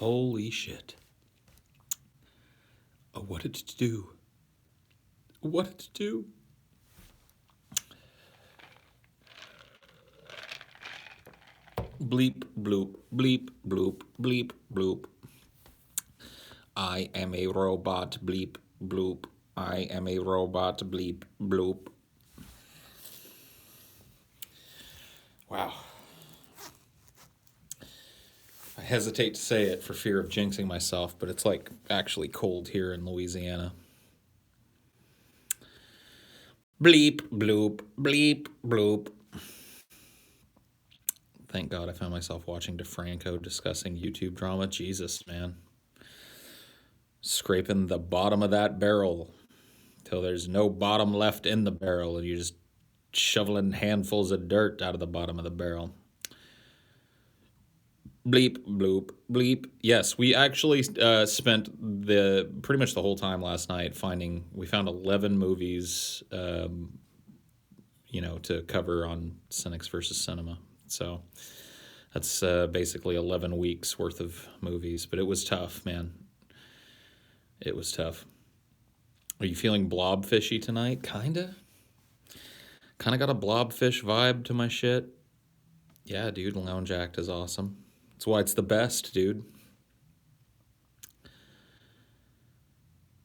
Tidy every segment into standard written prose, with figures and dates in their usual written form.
Holy shit. Oh, what did it do? What did it do? Bleep, bloop, bleep, bloop, bleep, bloop. I am a robot, bleep, bloop. I am a robot, bleep, bloop. Wow. I hesitate to say it for fear of jinxing myself, but it's like actually cold here in Louisiana. Bleep, bloop, bleep, bloop. Thank God I found myself watching DeFranco discussing YouTube drama. Jesus, man. Scraping the bottom of that barrel till there's no bottom left in the barrel and you're just shoveling handfuls of dirt out of the bottom of the barrel. Bleep, bloop, bleep. Yes, we actually spent pretty much the whole time last night we found 11 movies, to cover on Cynics versus Cinema. So that's basically 11 weeks worth of movies, but it was tough, man. It was tough. Are you feeling blobfishy tonight? Kinda got a blobfish vibe to my shit. Yeah, dude, Lounge Act is awesome. That's why it's the best, dude.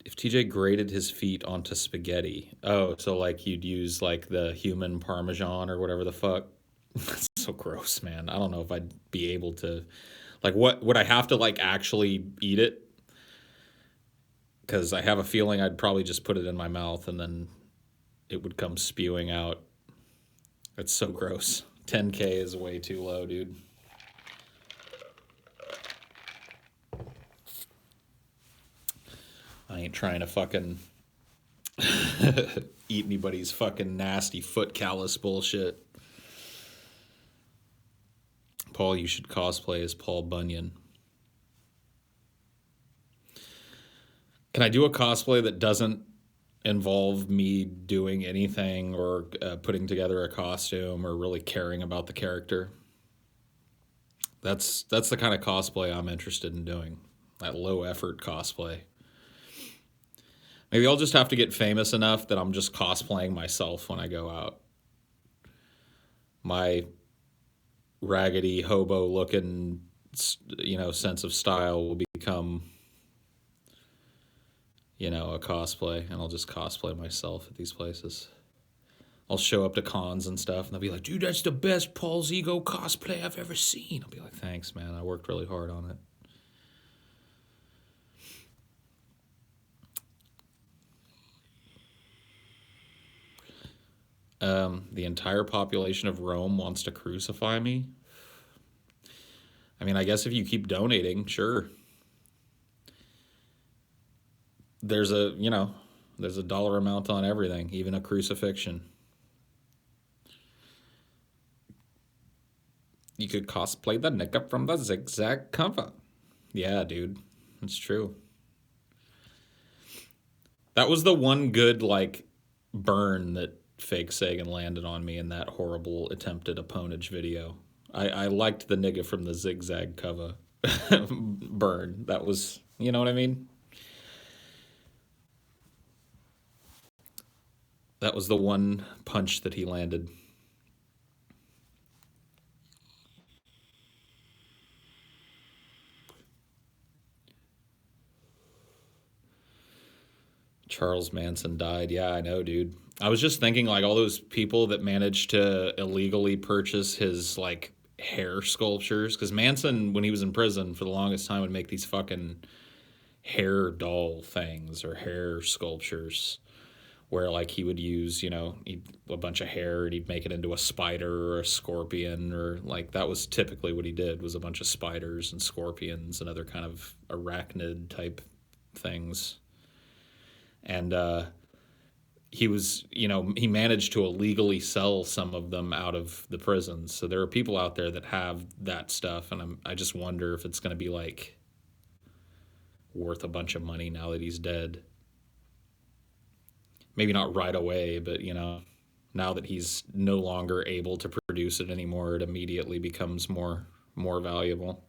If TJ grated his feet onto spaghetti. Oh, so like you'd use like the human parmesan or whatever the fuck. That's so gross, man. I don't know if I'd be able to, like, what would I have to like actually eat it? Because I have a feeling I'd probably just put it in my mouth and then it would come spewing out. It's so gross. 10K is way too low, dude. I ain't trying to fucking eat anybody's fucking nasty foot callus bullshit. Paul, you should cosplay as Paul Bunyan. Can I do a cosplay that doesn't involve me doing anything or putting together a costume or really caring about the character? That's the kind of cosplay I'm interested in doing. That low effort cosplay. Maybe I'll just have to get famous enough that I'm just cosplaying myself when I go out. My raggedy hobo looking, sense of style will become, a cosplay, and I'll just cosplay myself at these places. I'll show up to cons and stuff, and they'll be like, dude, that's the best Paul's Ego cosplay I've ever seen. I'll be like, thanks, man. I worked really hard on it. The entire population of Rome wants to crucify me. I mean, I guess if you keep donating, sure. There's a dollar amount on everything, even a crucifixion. You could cosplay the nigga from the zigzag cover. Yeah, dude. It's true. That was the one good, like, burn that Fake Sagan landed on me in that horrible attempted opponage video. I liked the nigga from the zigzag cover burn. That was, you know what I mean? That was the one punch that he landed. Charles Manson died. Yeah, I know, dude. I was just thinking, like, all those people that managed to illegally purchase his, like, hair sculptures. Because Manson, when he was in prison, for the longest time, would make these fucking hair doll things or hair sculptures where, like, he would use, a bunch of hair and he'd make it into a spider or a scorpion, or, like, that was typically what he did, was a bunch of spiders and scorpions and other kind of arachnid type things. And he managed to illegally sell some of them out of the prisons. So there are people out there that have that stuff, and I just wonder if it's going to be like worth a bunch of money now that he's dead. Maybe not right away, but now that he's no longer able to produce it anymore, it immediately becomes more valuable.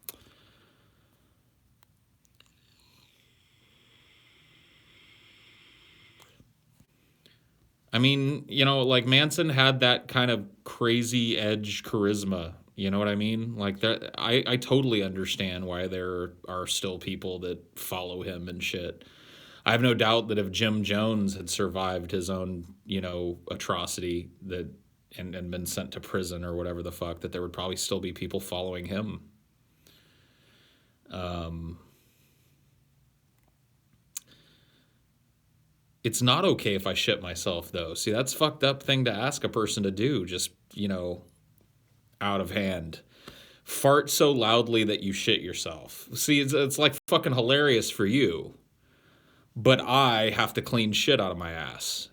I mean, like Manson had that kind of crazy edge charisma. You know what I mean? Like that, I totally understand why there are still people that follow him and shit. I have no doubt that if Jim Jones had survived his own, atrocity and been sent to prison or whatever the fuck, that there would probably still be people following him. It's not okay if I shit myself, though. See, that's a fucked up thing to ask a person to do, just, out of hand. Fart so loudly that you shit yourself. See, it's like fucking hilarious for you, but I have to clean shit out of my ass,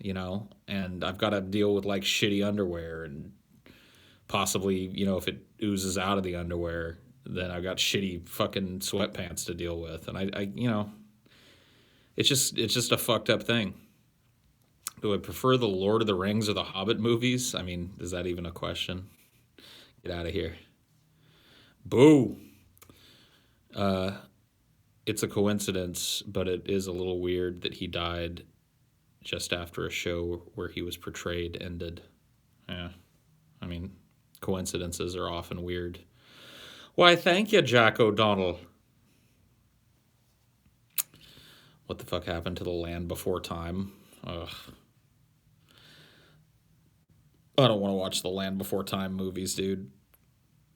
and I've got to deal with like shitty underwear and possibly, if it oozes out of the underwear, then I've got shitty fucking sweatpants to deal with. And it's just a fucked up thing. Do I prefer the Lord of the Rings or the Hobbit movies? I mean, is that even a question? Get out of here. Boo. It's a coincidence, but it is a little weird that he died just after a show where he was portrayed ended. Yeah. I mean, coincidences are often weird. Why, thank you, Jack O'Donnell. What the fuck happened to the Land Before Time? Ugh. I don't want to watch the Land Before Time movies, dude.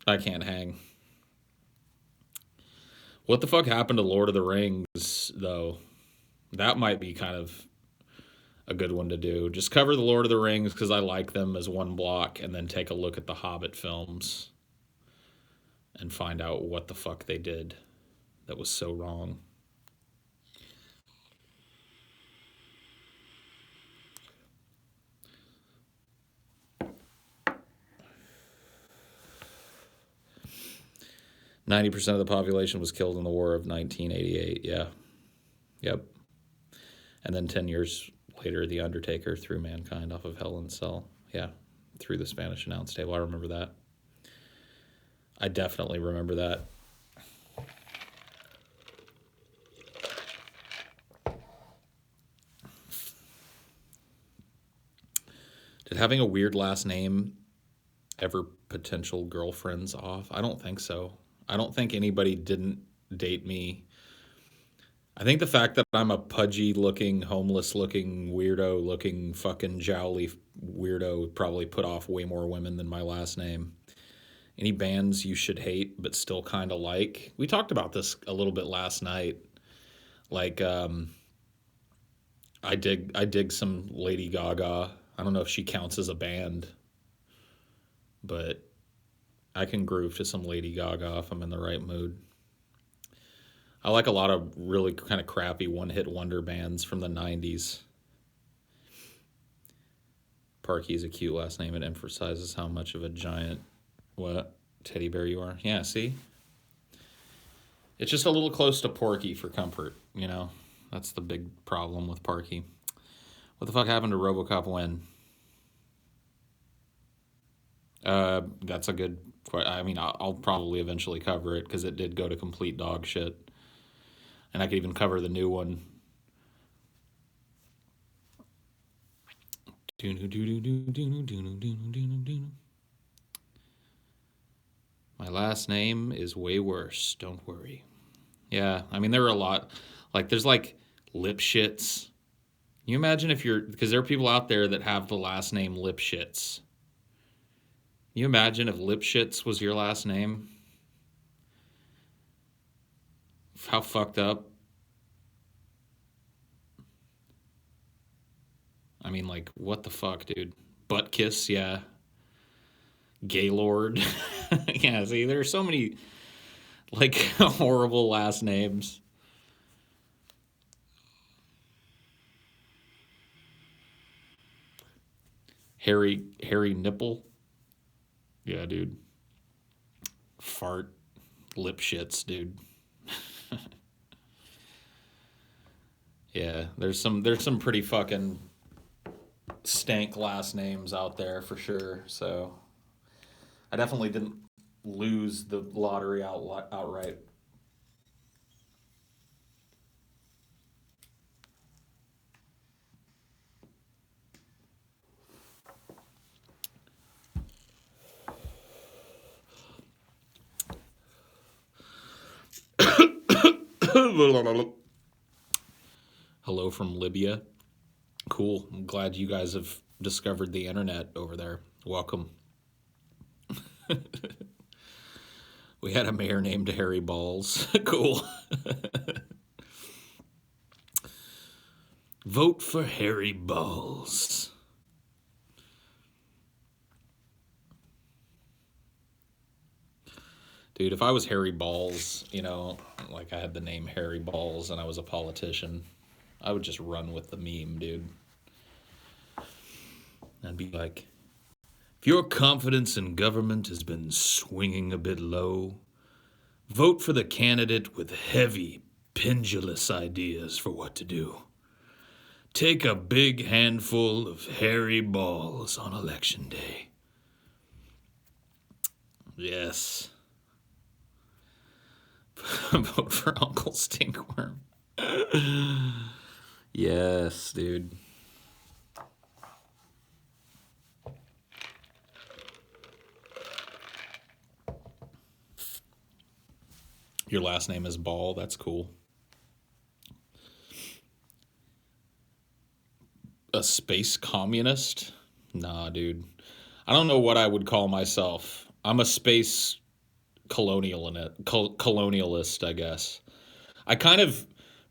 I can't hang. What the fuck happened to Lord of the Rings, though? That might be kind of a good one to do. Just cover the Lord of the Rings because I like them as one block, and then take a look at the Hobbit films and find out what the fuck they did that was so wrong. %90 of the population was killed in the War of 1988. Yeah. Yep. And then 10 years later, The Undertaker threw mankind off of Hell in a Cell. Yeah. Through the Spanish announce table. I remember that. I definitely remember that. Did having a weird last name ever potential girlfriends off? I don't think so. I don't think anybody didn't date me. I think the fact that I'm a pudgy looking, homeless looking, weirdo looking, fucking jowly weirdo probably put off way more women than my last name. Any bands you should hate but still kind of like? We talked about this a little bit last night. Like, I dig some Lady Gaga. I don't know if she counts as a band, but I can groove to some Lady Gaga if I'm in the right mood. I like a lot of really kind of crappy one-hit wonder bands from the 90s. Parky is a cute last name. It emphasizes how much of a giant, teddy bear you are. Yeah, see? It's just a little close to Porky for comfort, That's the big problem with Parky. What the fuck happened to RoboCop when? That's a good. I mean, I'll probably eventually cover it because it did go to complete dog shit, and I could even cover the new one. My last name is way worse. Don't worry. Yeah, I mean there are a lot. Like there's like Lipschitz. Can you imagine if because there are people out there that have the last name Lipschitz. Can you imagine if Lipschitz was your last name? How fucked up. I mean, like, what the fuck, dude? Butt kiss, yeah. Gaylord. Yeah, see, there are so many, like, horrible last names. Harry Nipple. Yeah, dude. Fart. Lip shits, dude. Yeah, there's some pretty fucking stank last names out there for sure. So I definitely didn't lose the lottery outright. Hello from Libya. Cool. I'm glad you guys have discovered the internet over there. Welcome. We had a mayor named Harry Balls. Cool. Vote for Harry Balls. Dude, if I was Harry Balls, like I had the name Harry Balls and I was a politician, I would just run with the meme, dude. I'd be like, if your confidence in government has been swinging a bit low, vote for the candidate with heavy, pendulous ideas for what to do. Take a big handful of hairy balls on election day. Yes. Vote for Uncle Stinkworm. Yes, dude. Your last name is Ball. That's cool. A space communist? Nah, dude. I don't know what I would call myself. I'm a space colonialist, I guess. I kind of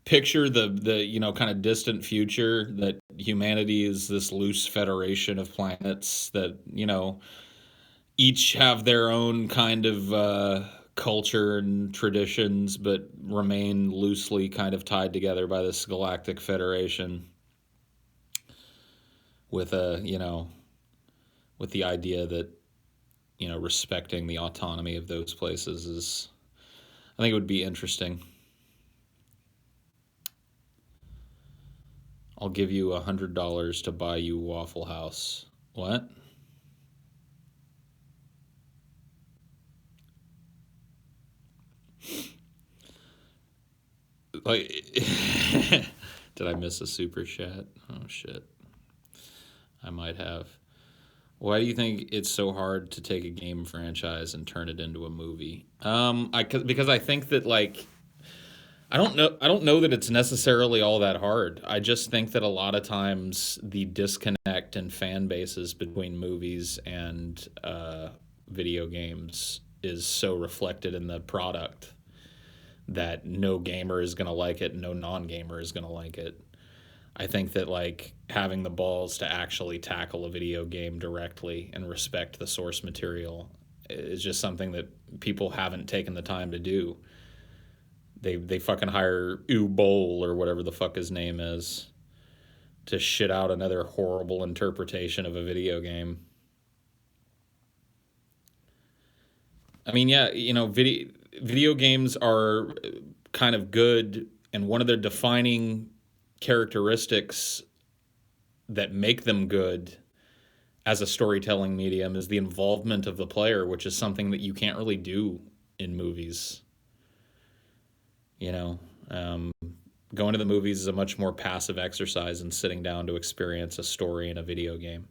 picture the kind of distant future that humanity is this loose federation of planets that, each have their own kind of culture and traditions, but remain loosely kind of tied together by this galactic federation with with the idea that, respecting the autonomy of those places is, I think it would be interesting. I'll give you $100 to buy you Waffle House. What? Like, did I miss a super chat? Oh shit. I might have. Why do you think it's so hard to take a game franchise and turn it into a movie? Because I think that I don't know that it's necessarily all that hard. I just think that a lot of times the disconnect in fan bases between movies and video games is so reflected in the product that no gamer is going to like it, no non-gamer is going to like it. I think that having the balls to actually tackle a video game directly and respect the source material is just something that people haven't taken the time to do. They fucking hire Bowl or whatever the fuck his name is to shit out another horrible interpretation of a video game. I mean, yeah, video games are kind of good, and one of their defining characteristics that make them good as a storytelling medium is the involvement of the player, which is something that you can't really do in movies. Going to the movies is a much more passive exercise than sitting down to experience a story in a video game.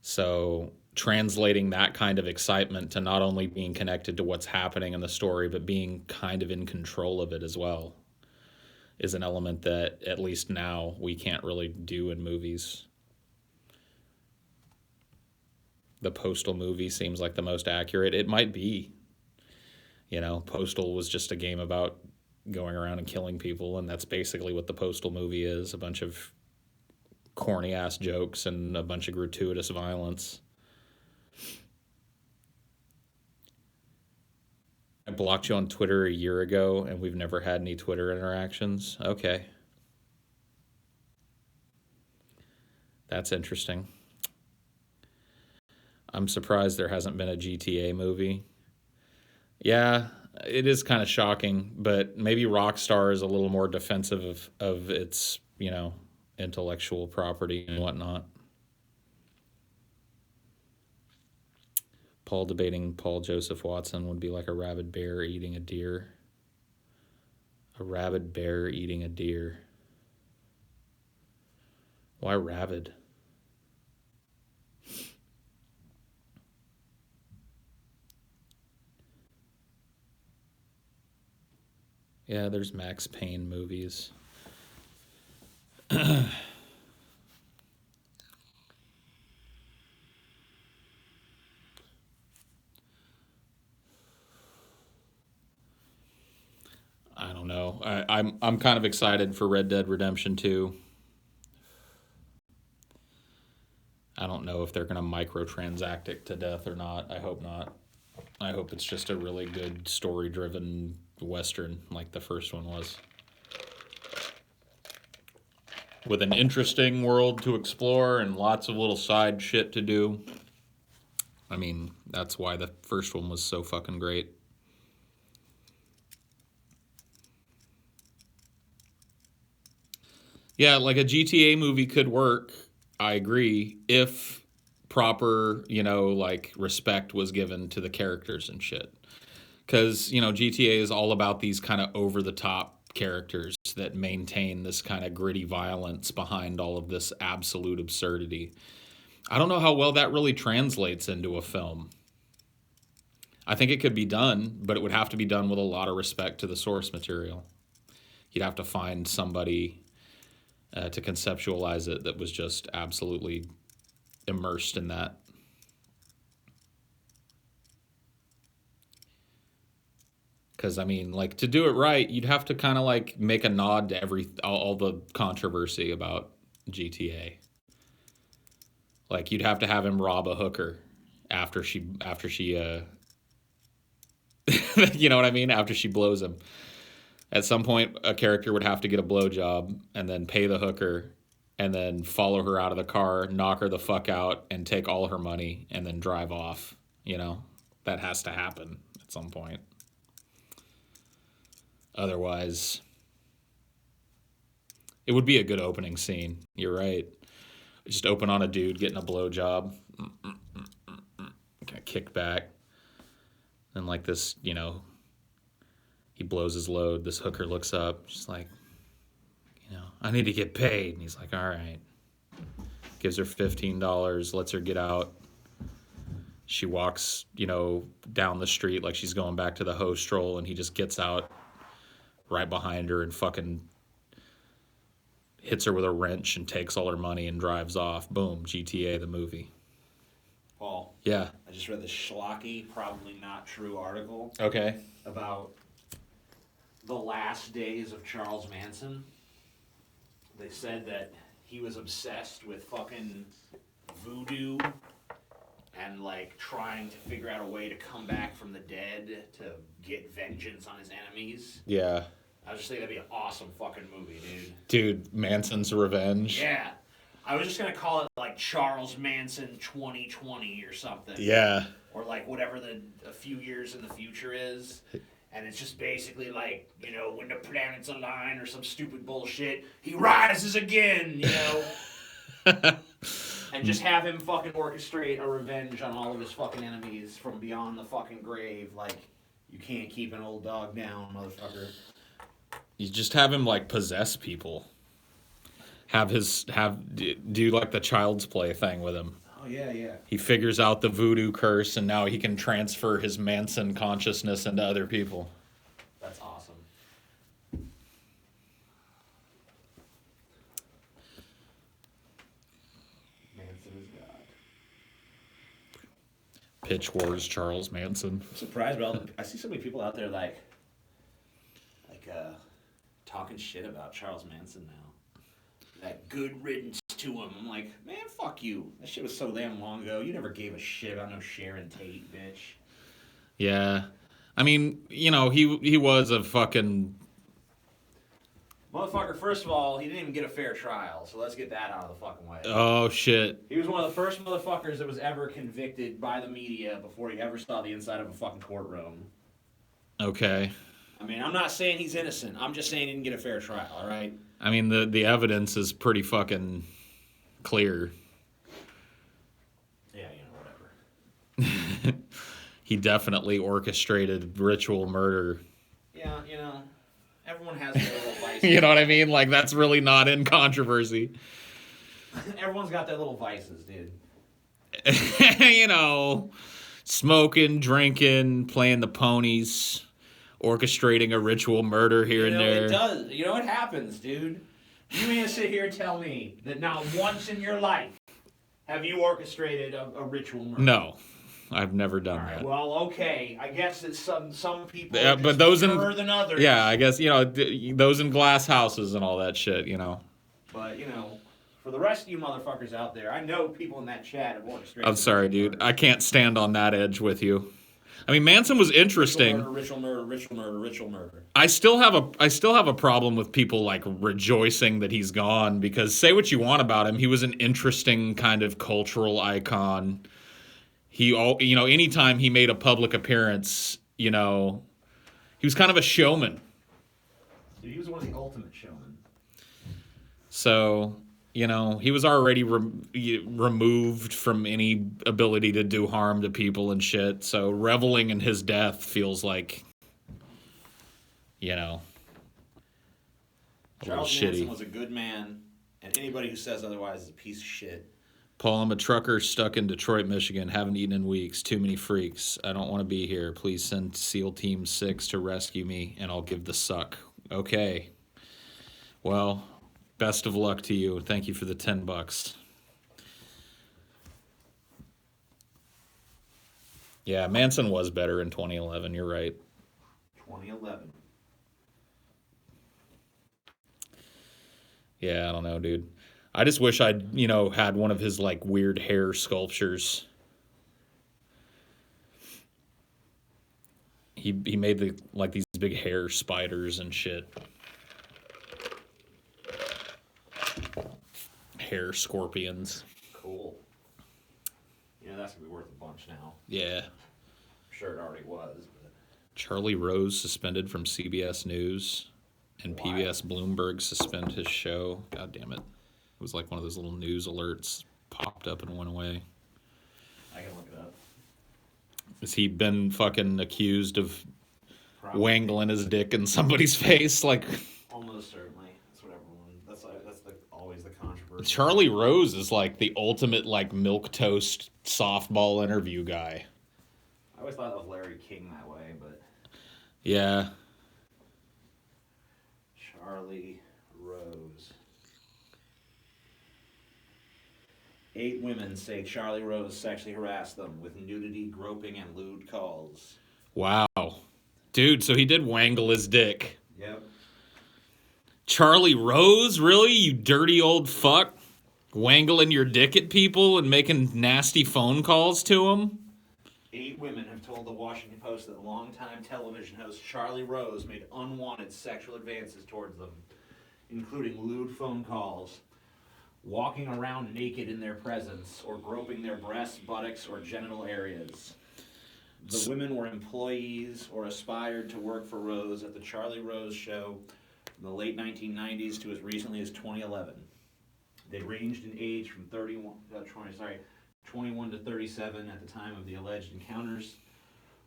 So translating that kind of excitement to not only being connected to what's happening in the story, but being kind of in control of it as well, is an element that, at least now, we can't really do in movies. The Postal movie seems like the most accurate. It might be. Postal was just a game about going around and killing people, and that's basically what the Postal movie is, a bunch of corny-ass jokes and a bunch of gratuitous violence. I blocked you on Twitter a year ago, and we've never had any Twitter interactions. Okay. That's interesting. I'm surprised there hasn't been a GTA movie. Yeah, it is kind of shocking, but maybe Rockstar is a little more defensive of its, intellectual property and whatnot. Paul debating Paul Joseph Watson would be like a rabid bear eating a deer. A rabid bear eating a deer. Why rabid? Yeah, there's Max Payne movies. I don't know. I'm kind of excited for Red Dead Redemption 2. I don't know if they're going to microtransact it to death or not. I hope not. I hope it's just a really good story-driven Western like the first one was. With an interesting world to explore and lots of little side shit to do. I mean, that's why the first one was so fucking great. Yeah, like a GTA movie could work, I agree, if proper, like respect was given to the characters and shit. Because, GTA is all about these kind of over the top characters that maintain this kind of gritty violence behind all of this absolute absurdity. I don't know how well that really translates into a film. I think it could be done, but it would have to be done with a lot of respect to the source material. You'd have to find somebody to conceptualize it that was just absolutely immersed in that. Because, I mean, like, to do it right, you'd have to kind of, like, make a nod to all the controversy about GTA. Like, you'd have to have him rob a hooker after she you know what I mean? After she blows him. At some point, a character would have to get a blowjob and then pay the hooker and then follow her out of the car, knock her the fuck out, and take all her money and then drive off. That has to happen at some point. Otherwise, it would be a good opening scene. You're right. Just open on a dude getting a blowjob. Kind of kick back. And like this, he blows his load. This hooker looks up. She's like, I need to get paid. And he's like, all right. Gives her $15, lets her get out. She walks, down the street like she's going back to the hoe stroll, and he just gets out right behind her and fucking hits her with a wrench and takes all her money and drives off. Boom, GTA the movie. Paul. Yeah. I just read this schlocky, probably not true article. Okay. About the last days of Charles Manson. They said that he was obsessed with fucking voodoo and like trying to figure out a way to come back from the dead to get vengeance on his enemies. Yeah. I was just thinking that'd be an awesome fucking movie, dude. Dude, Manson's Revenge. Yeah. I was just going to call it like Charles Manson 2020 or something. Yeah. Or like whatever a few years in the future is. And it's just basically like, when the planets align or some stupid bullshit, he rises again, And just have him fucking orchestrate a revenge on all of his fucking enemies from beyond the fucking grave. Like, you can't keep an old dog down, motherfucker. You just have him like possess people. Do like the Child's Play thing with him. Oh yeah, yeah. He figures out the voodoo curse, and now he can transfer his Manson consciousness into other people. That's awesome. Manson is God. Pitch Wars, Charles Manson. I'm surprised about I see so many people out there like talking shit about Charles Manson now. That good riddance to him. I'm like, man, fuck you. That shit was so damn long ago. You never gave a shit about no Sharon Tate, bitch. Yeah. I mean, he was a fucking... Motherfucker, first of all, he didn't even get a fair trial, so let's get that out of the fucking way. Oh, shit. He was one of the first motherfuckers that was ever convicted by the media before he ever saw the inside of a fucking courtroom. Okay. I mean, I'm not saying he's innocent. I'm just saying he didn't get a fair trial, all right? I mean, the evidence is pretty fucking clear. Yeah, whatever. He definitely orchestrated ritual murder. Yeah, everyone has their little vices. You know what I mean? Like, that's really not in controversy. Everyone's got their little vices, dude. Smoking, drinking, playing the ponies, orchestrating a ritual murder here and there. It does. You know, it happens, dude. You mean to sit here and tell me that not once in your life have you orchestrated a ritual murder? No, I've never done that. Well, okay. I guess that some people Yeah, are but just those purer than others. Yeah, I guess, those in glass houses and all that shit, But, for the rest of you motherfuckers out there, I know people in that chat have orchestrated. I'm sorry, dude. I can't stand on that edge with you. I mean, Manson was interesting. Ritual murder. I still have a problem with people like rejoicing that he's gone, because say what you want about him, he was an interesting kind of cultural icon. Anytime he made a public appearance, he was kind of a showman. Dude, he was one of the ultimate showmen. So, he was already removed from any ability to do harm to people and shit. So reveling in his death feels like, a Charles little Manson shitty. was a good man, and anybody who says otherwise is a piece of shit. Paul, I'm a trucker stuck in Detroit, Michigan. Haven't eaten in weeks. Too many freaks. I don't want to be here. Please send SEAL Team 6 to rescue me, and I'll give the suck. Okay. Well, best of luck to you. Thank you for the $10. Yeah, Manson was better in 2011. You're right. 2011. Yeah, I don't know, dude. I just wish I'd, had one of his, like, weird hair sculptures. He made, these big hair spiders and shit. Hair scorpions. Cool. That's going to be worth a bunch now. Yeah. I'm sure it already was. But... Charlie Rose suspended from CBS News. And PBS Bloomberg suspend his show. God damn it. It was like one of those little news alerts popped up and went away. I can look it up. Has he been fucking accused of wangling his dick in somebody's face? Like, almost certainly. That's what everyone. That's always the controversy. Charlie Rose is like the ultimate like milquetoast softball interview guy. I always thought of Larry King that way, but yeah. Charlie Rose. 8 women say Charlie Rose sexually harassed them with nudity, groping, and lewd calls. Wow. Dude, so he did wangle his dick. Yep. Charlie Rose? Really? You dirty old fuck? Wangling your dick at people and making nasty phone calls to them? 8 women have told the Washington Post that longtime television host Charlie Rose made unwanted sexual advances towards them, including lewd phone calls, walking around naked in their presence, or groping their breasts, buttocks, or genital areas. The women were employees or aspired to work for Rose at the Charlie Rose Show from the late 1990s to as recently as 2011. They ranged in age from 21 to 37 at the time of the alleged encounters.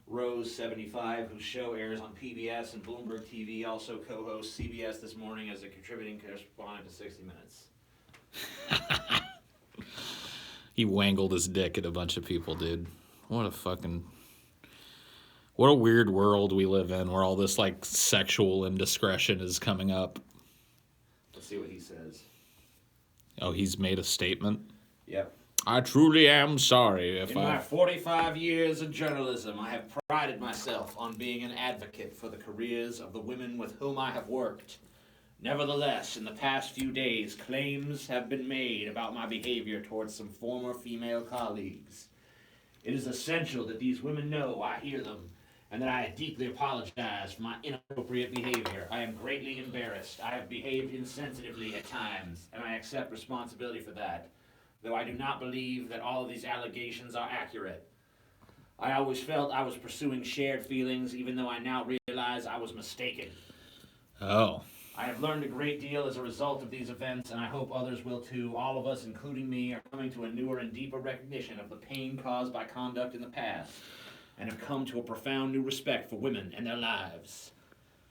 Rose, 75, whose show airs on PBS and Bloomberg TV, also co-hosts CBS This Morning as a contributing correspondent to 60 Minutes. He wangled his dick at a bunch of people, dude. What a weird world we live in where all this like sexual indiscretion is coming up. Let's see what he says. Oh, he's made a statement? Yep. I truly am sorry if In my 45 years of journalism, I have prided myself on being an advocate for the careers of the women with whom I have worked. Nevertheless, in the past few days, claims have been made about my behavior towards some former female colleagues. It is essential that these women know I hear them, and that I deeply apologize for my inappropriate behavior. I am greatly embarrassed. I have behaved insensitively at times, and I accept responsibility for that, though I do not believe that all of these allegations are accurate. I always felt I was pursuing shared feelings, even though I now realize I was mistaken. Oh. I have learned a great deal as a result of these events, and I hope others will too. All of us, including me, are coming to a newer and deeper recognition of the pain caused by conduct in the past, and have come to a profound new respect for women and their lives.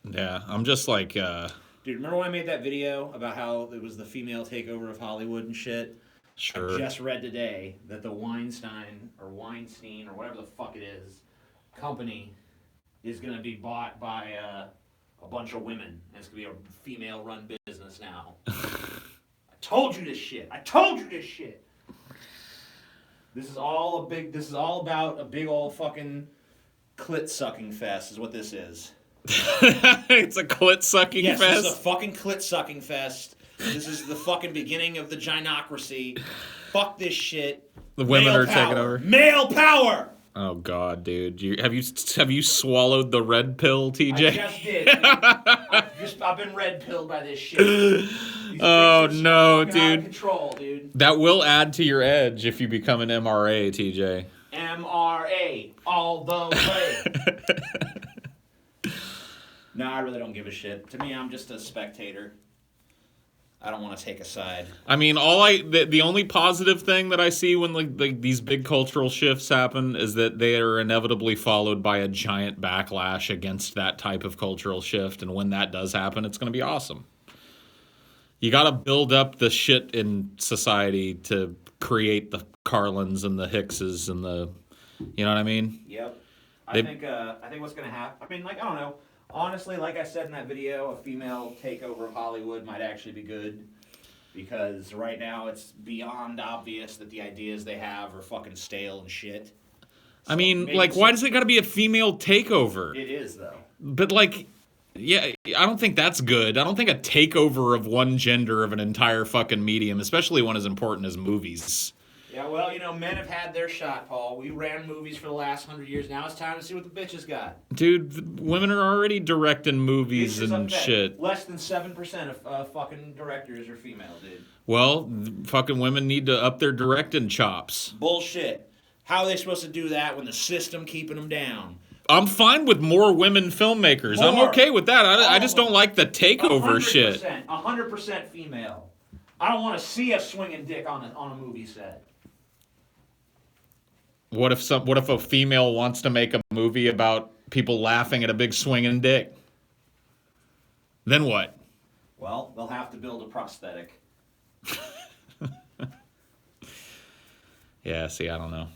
Yeah, I'm just like... Dude, remember when I made that video about how it was the female takeover of Hollywood and shit? Sure. I just read today that the Weinstein, or whatever the fuck it is, company is going to be bought by a bunch of women. And it's going to be a female-run business now. I told you this shit. I told you this shit. This is all about a big old fucking clit sucking fest is what this is. It's a clit sucking fest? Yes, this is a fucking clit sucking fest. This is the fucking beginning of the gynocracy. Fuck this shit. The women are taking over. Male power! Oh God, dude! Have you swallowed the red pill, TJ? I just did. I've been red pilled by this shit. Oh no, dude! Out of control, dude. That will add to your edge if you become an MRA, TJ. MRA all the way. No, I really don't give a shit. To me, I'm just a spectator. I don't want to take a side. I mean, the only positive thing that I see when like these big cultural shifts happen is that they are inevitably followed by a giant backlash against that type of cultural shift, and when that does happen, it's going to be awesome. You got to build up the shit in society to create the Carlins and the Hickses and the, you know what I mean? Yep. I think what's going to happen. I mean, like, I don't know. Honestly, like I said in that video, a female takeover of Hollywood might actually be good. Because right now it's beyond obvious that the ideas they have are fucking stale and shit. So I mean, like, why does it got to be a female takeover? It is, though. But, like, yeah, I don't think that's good. I don't think a takeover of one gender of an entire fucking medium, especially one as important as movies. Yeah, well, you know, men have had their shot, Paul. We ran movies for the last 100 years. Now it's time to see what the bitches got. Dude, women are already directing movies and shit. Less than 7% of fucking directors are female, dude. Well, fucking women need to up their directing chops. Bullshit. How are they supposed to do that when the system keeping them down? I'm fine with more women filmmakers. I'm okay with that. I just don't like the takeover 100%, shit. 100% female. I don't want to see a swinging dick on a movie set. What if a female wants to make a movie about people laughing at a big swinging dick? Then what? Well, they'll have to build a prosthetic. Yeah, see, I don't know.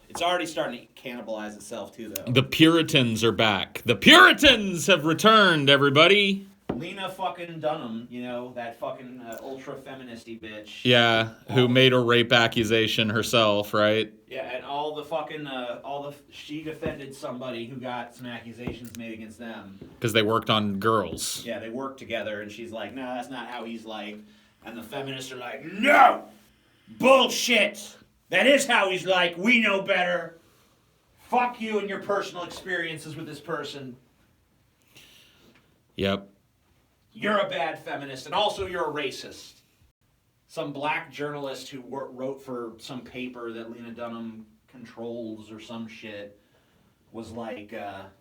It's already starting to cannibalize itself, too, though. The Puritans are back. The Puritans have returned, everybody. Lena fucking Dunham, you know, that fucking ultra-feministy bitch. Yeah, who made a rape accusation herself, right? Yeah, and she defended somebody who got some accusations made against them. Because they worked on girls. Yeah, they worked together, and she's like, no, that's not how he's like. And the feminists are like, no! Bullshit! That is how he's like. We know better. Fuck you and your personal experiences with this person. Yep. You're a bad feminist, and also you're a racist. Some black journalist who wrote for some paper that Lena Dunham controls or some shit was like, oh,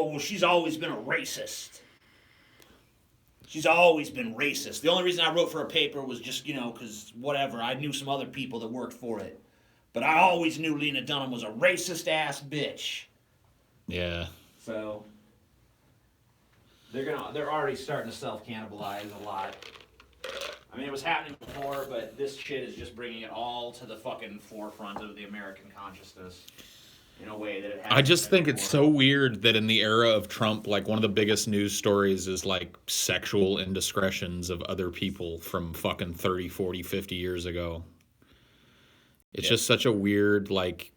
well, she's always been a racist. She's always been racist. The only reason I wrote for a paper was just, you know, because whatever, I knew some other people that worked for it. But I always knew Lena Dunham was a racist-ass bitch. Yeah. So they're already starting to self-cannibalize a lot. I mean, it was happening before, but this shit is just bringing it all to the fucking forefront of the American consciousness in a way that it hasn't. I just think it's before. so weird that in the era of Trump, like, one of the biggest news stories is, like, sexual indiscretions of other people from fucking 30, 40, 50 years ago. It's just such a weird, like,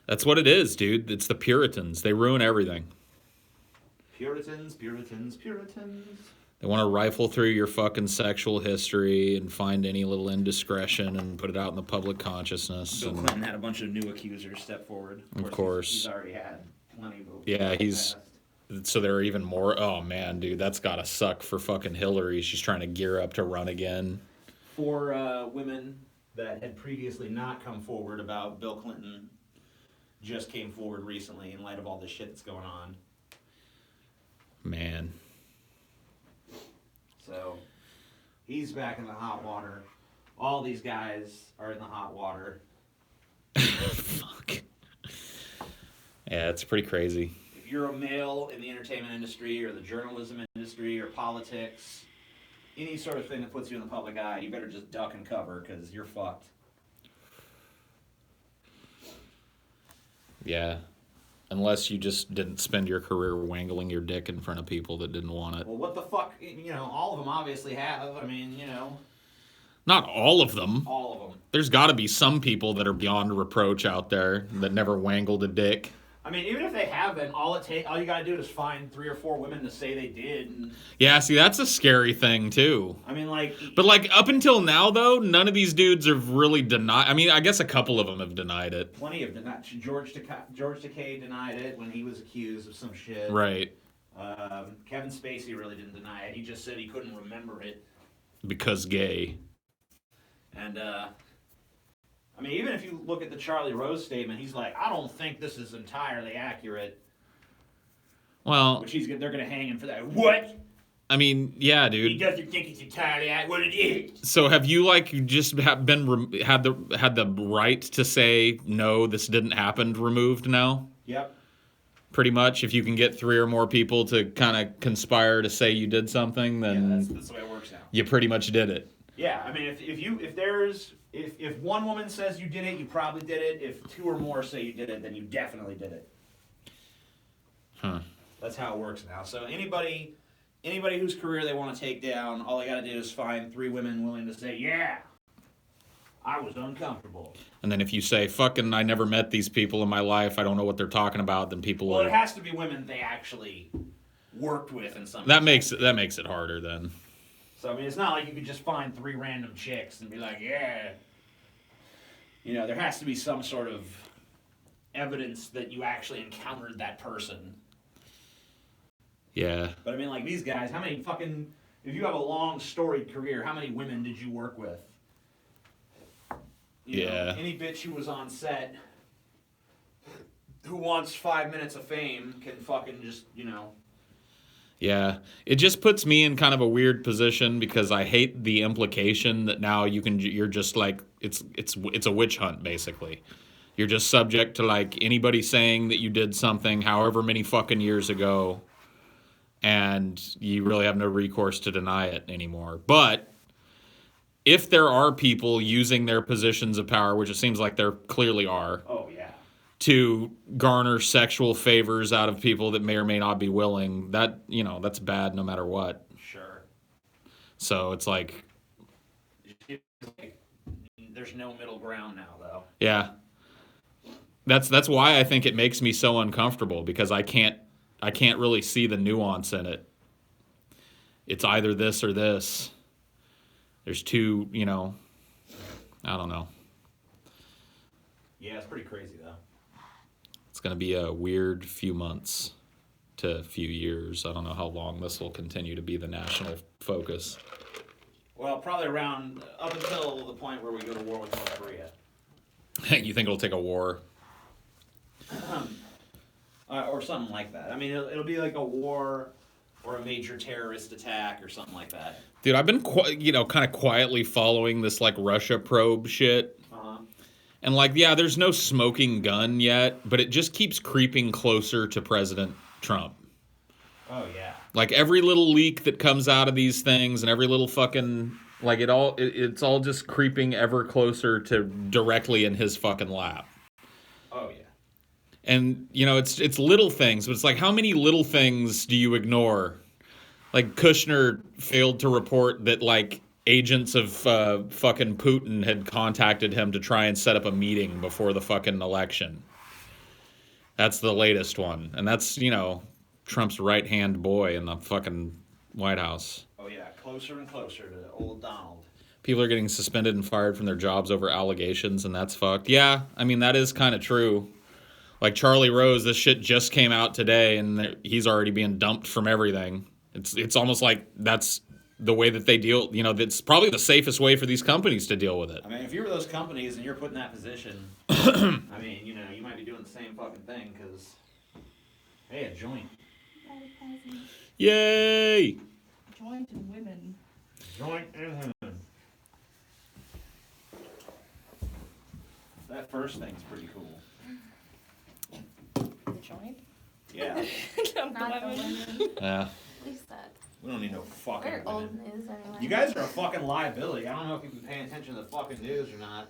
that's what it is, dude. It's the Puritans. They ruin everything. Puritans. They want to rifle through your fucking sexual history and find any little indiscretion and put it out in the public consciousness. Bill Clinton had a bunch of new accusers step forward. Of course. He's already had plenty of them. Yeah, so there are even more. Oh, man, dude, that's got to suck for fucking Hillary. She's trying to gear up to run again. 4 women that had previously not come forward about Bill Clinton just came forward recently in light of all this shit that's going on. Man. So, he's back in the hot water. All these guys are in the hot water. Fuck. Yeah, it's pretty crazy. If you're a male in the entertainment industry or the journalism industry or politics, any sort of thing that puts you in the public eye, you better just duck and cover because you're fucked. Yeah. Unless you just didn't spend your career wangling your dick in front of people that didn't want it. Well, what the fuck? You know, all of them obviously have. I mean, you know, Not all of them. all of them. There's got to be some people that are beyond reproach out there that never wangled a dick. I mean, even if they haven't, all you gotta do is find 3 or 4 women to say they did. And, Yeah, see, that's a scary thing, too. I mean, like... But, like, up until now, though, none of these dudes have really denied... I mean, I guess a couple of them have denied it. Plenty of denied. George Takei denied it when he was accused of some shit. Right. Kevin Spacey really didn't deny it. He just said he couldn't remember it. Because gay. And, I mean, even if you look at the Charlie Rose statement, he's like, I don't think this is entirely accurate. Well... Which they're going to hang him for that. What? I mean, yeah, dude. He doesn't think it's entirely accurate. What it is. So have you, like, just had the right to say, no, this didn't happen removed now? Yep. Pretty much. If you can get 3 or more people to kind of conspire to say you did something, then... Yeah, that's the way it works now. You pretty much did it. Yeah, I mean, if one woman says you did it, you probably did it. If 2 or more say you did it, then you definitely did it. Huh. That's how it works now. So anybody whose career they want to take down, all they got to do is find 3 women willing to say, yeah, I was uncomfortable. And then if you say, fucking, I never met these people in my life, I don't know what they're talking about, then people Well, it has to be women they actually worked with in some that makes it harder then. So, I mean, it's not like you could just find 3 random chicks and be like, yeah. You know, there has to be some sort of evidence that you actually encountered that person. Yeah. But, I mean, like, these guys, how many fucking... If you have a long, storied career, how many women did you work with? You know, any bitch who was on set who wants 5 minutes of fame can fucking just, you know... Yeah, it just puts me in kind of a weird position because I hate the implication that now you're just like it's a witch hunt basically. You're just subject to like anybody saying that you did something however many fucking years ago, and you really have no recourse to deny it anymore. But if there are people using their positions of power, which it seems like there clearly are. Oh yeah. To garner sexual favors out of people that may or may not be willing, that, you know, that's bad no matter what. Sure. So it's like... There's no middle ground now, though. Yeah. That's why I think it makes me so uncomfortable, because I can't really see the nuance in it. It's either this or this. There's two, you know, I don't know. Yeah, it's pretty crazy, though. It's going to be a weird few months to few years. I don't know how long this will continue to be the national focus. Well, probably around up until the point where we go to war with North Korea. You think it'll take a war? Or something like that. I mean, it'll be like a war or a major terrorist attack or something like that. Dude, I've been kind of quietly following this like Russia probe shit. And, like, yeah, there's no smoking gun yet, but it just keeps creeping closer to President Trump. Oh, yeah. Like, every little leak that comes out of these things and every little fucking... Like, it's all just creeping ever closer to directly in his fucking lap. Oh, yeah. And, you know, it's little things, but it's like, how many little things do you ignore? Like, Kushner failed to report that, like... agents of fucking Putin had contacted him to try and set up a meeting before the fucking election. That's the latest one. And that's, you know, Trump's right-hand boy in the fucking White House. Oh, yeah. Closer and closer to old Donald. People are getting suspended and fired from their jobs over allegations, and that's fucked. Yeah, I mean, that is kind of true. Like Charlie Rose, this shit just came out today, and he's already being dumped from everything. It's almost like that's... the way that they deal, you know, that's probably the safest way for these companies to deal with it. I mean, if you were those companies and you're put in that position, I mean, you know, you might be doing the same fucking thing because, hey, a joint. Yay! Joint and women. Joint and women. That first thing's pretty cool. The joint? Yeah. Not the women. Yeah. At least that. We don't need no fucking We're women. old news anyway. You guys are a fucking liability. I don't know if you've been paying attention to the fucking news or not.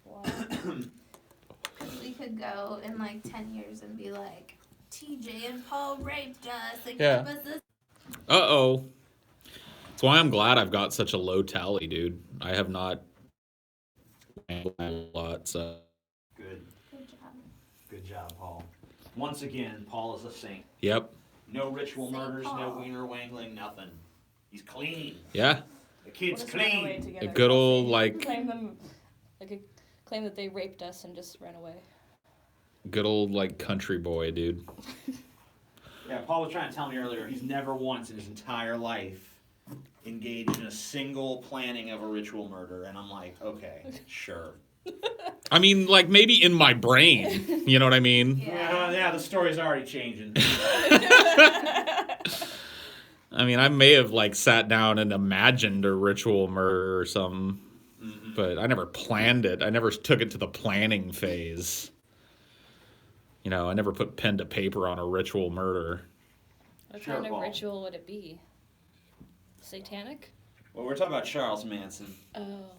What? we could go in like 10 years and be like, TJ and Paul raped us and Yeah. gave us this. Uh-oh. That's why I'm glad I've got such a low tally, dude. I have not a lot, so. Good. Good job. Good job, Paul. Once again, Paul is a saint. Yep. No ritual Saint murders, no Paul. wiener wangling, nothing. He's clean. Yeah. The kid's We'll just run away clean. together, A good old, Kelsey. like- Claim that they raped us and just ran away. Good old, like, country boy, dude. Yeah, Paul was trying to tell me earlier, he's never once in his entire life engaged in a single planning of a ritual murder. And I'm like, okay, sure. I mean, like, maybe in my brain. You know what I mean? Yeah, the story's already changing. I mean, I may have, like, sat down and imagined a ritual murder or something. Mm-mm. But I never planned it. I never took it to the planning phase. You know, I never put pen to paper on a ritual murder. What Sure, kind of Paul. ritual would it be? Satanic? Well, we're talking about Charles Manson. Oh.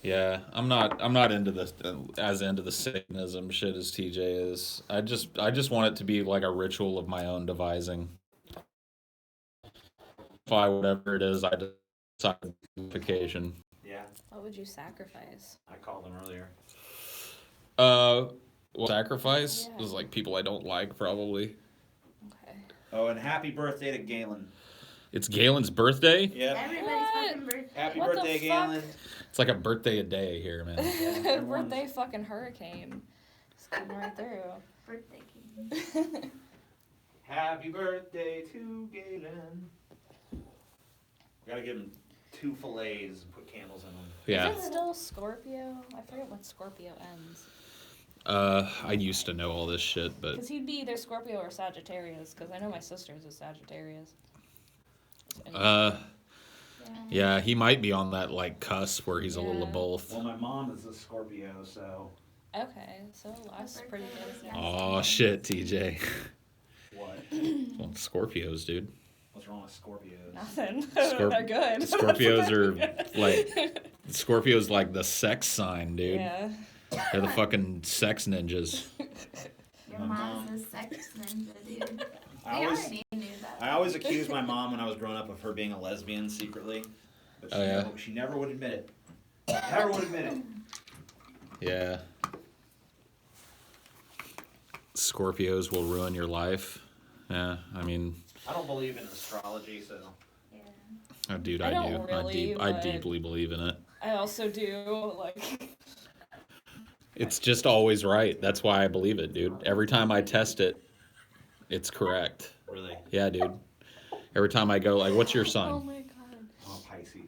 Yeah, I'm not into this as into the Satanism shit as TJ is. I just want it to be like a ritual of my own devising. Whatever it is, I decide vacation. Yeah, What would you sacrifice? I called him earlier. Well, sacrifice Yeah. is like people I don't like probably. Okay. Oh, and happy birthday to Galen. It's Galen's birthday. Yep. Everybody's What? fucking birthday. Happy What the birthday, fuck? Galen. It's like a birthday a day here, man. everyone's- Birthday fucking hurricane. It's coming right through. Birthday king. Happy birthday to Galen. Gotta give him 2 fillets and put candles in them. Yeah. Is it still Scorpio? I forget when Scorpio ends. I used to know all this shit, but Because he'd be either Scorpio or Sagittarius, because I know my sister's a Sagittarius. yeah, he might be on that like cusp where he's a little of Yeah. both. Well, my mom is a Scorpio, so Okay, so life's pretty good. Yeah. Oh shit, TJ. what? Well, Scorpios, dude. What's wrong with Scorpios? Nothing. Scorp- They're good. Scorpios are like Scorpios like the sex sign, dude. Yeah. They're the fucking sex ninjas. Your mom's a sex ninja, dude. I We always, already knew that. I always accused my mom when I was growing up of her being a lesbian secretly, but Oh, yeah? she never would admit it. Never would admit it. Yeah. Scorpios will ruin your life. Yeah, I mean, I don't believe in astrology, so Yeah. oh, dude, I I don't do. really, I but- deeply believe in it. I also do, like... It's just always right. That's why I believe it, dude. Every time I test it, it's correct. really. Yeah, dude. Every time I go, like, what's your Oh son? my god. Oh, Pisces.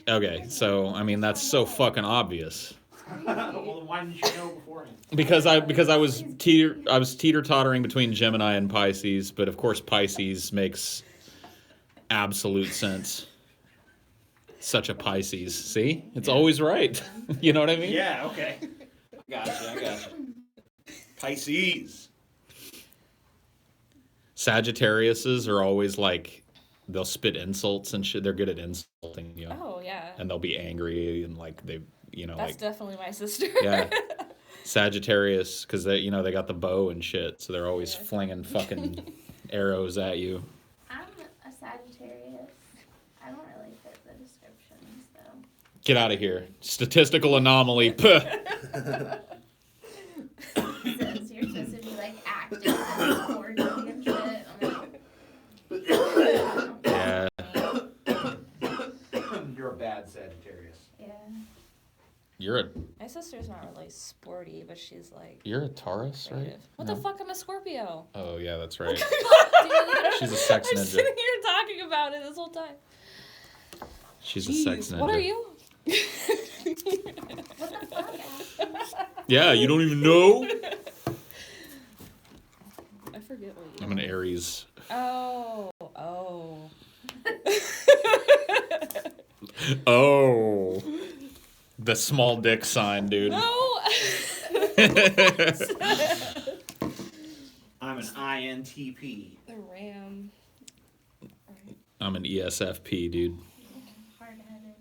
Okay, so I mean that's so fucking obvious. Well, then why didn't you know beforehand? Because I was teeter-tottering between Gemini and Pisces, but of course Pisces makes absolute sense. Such a Pisces. See? It's always right. You know what I mean? Yeah, okay. I gotcha. Pisces. Sagittariuses are always like, they'll spit insults and shit. They're good at insulting you. Oh, yeah. And they'll be angry and like they, you know, That's like, definitely my sister. yeah. Sagittarius, because they, you know, they got the bow and shit, so they're always Yeah. flinging fucking arrows at you. I'm a Sagittarius. I don't really fit the descriptions, though. Get out of here. Statistical anomaly. Puh. It says you're supposed to be like active and sporty and shit. I'm like, Yeah. You're a bad Sagittarius. yeah. You're My sister's not really sporty, but she's like... a Taurus, right? creative. What the fuck? I'm a Scorpio. Oh yeah, that's right. Dude, She's a sex I'm ninja. sitting here talking about it this whole time. She's a sex Jeez, ninja. what are you? What the fuck? Yeah, you don't even know? I forget what you I'm an Aries. Oh. Oh. The small dick sign, dude. No! I'm an INTP. The Ram. I'm an ESFP, dude. Hard-headed.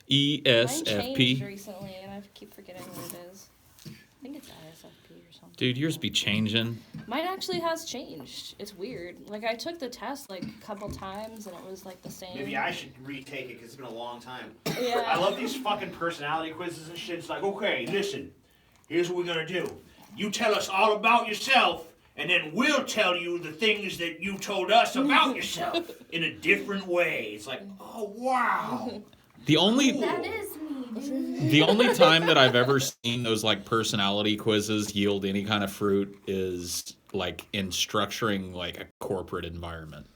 Mine changed ESFP. recently, and I keep keep forgetting what it is. I think it's ISFP or something. Dude, yours be changing. Mine actually has changed. It's weird. Like, I took the test, like, a couple times, and it was, like, the same. Maybe I should retake it because it's been a long time. Yeah. I love these fucking personality quizzes and shit. It's like, okay, listen, here's what we're gonna do. You tell us all about yourself, and then we'll tell you the things that you told us about yourself in a different way. It's like, oh, wow. The only That is me, dude. the only time that I've ever seen those like personality quizzes yield any kind of fruit is like in structuring like a corporate environment.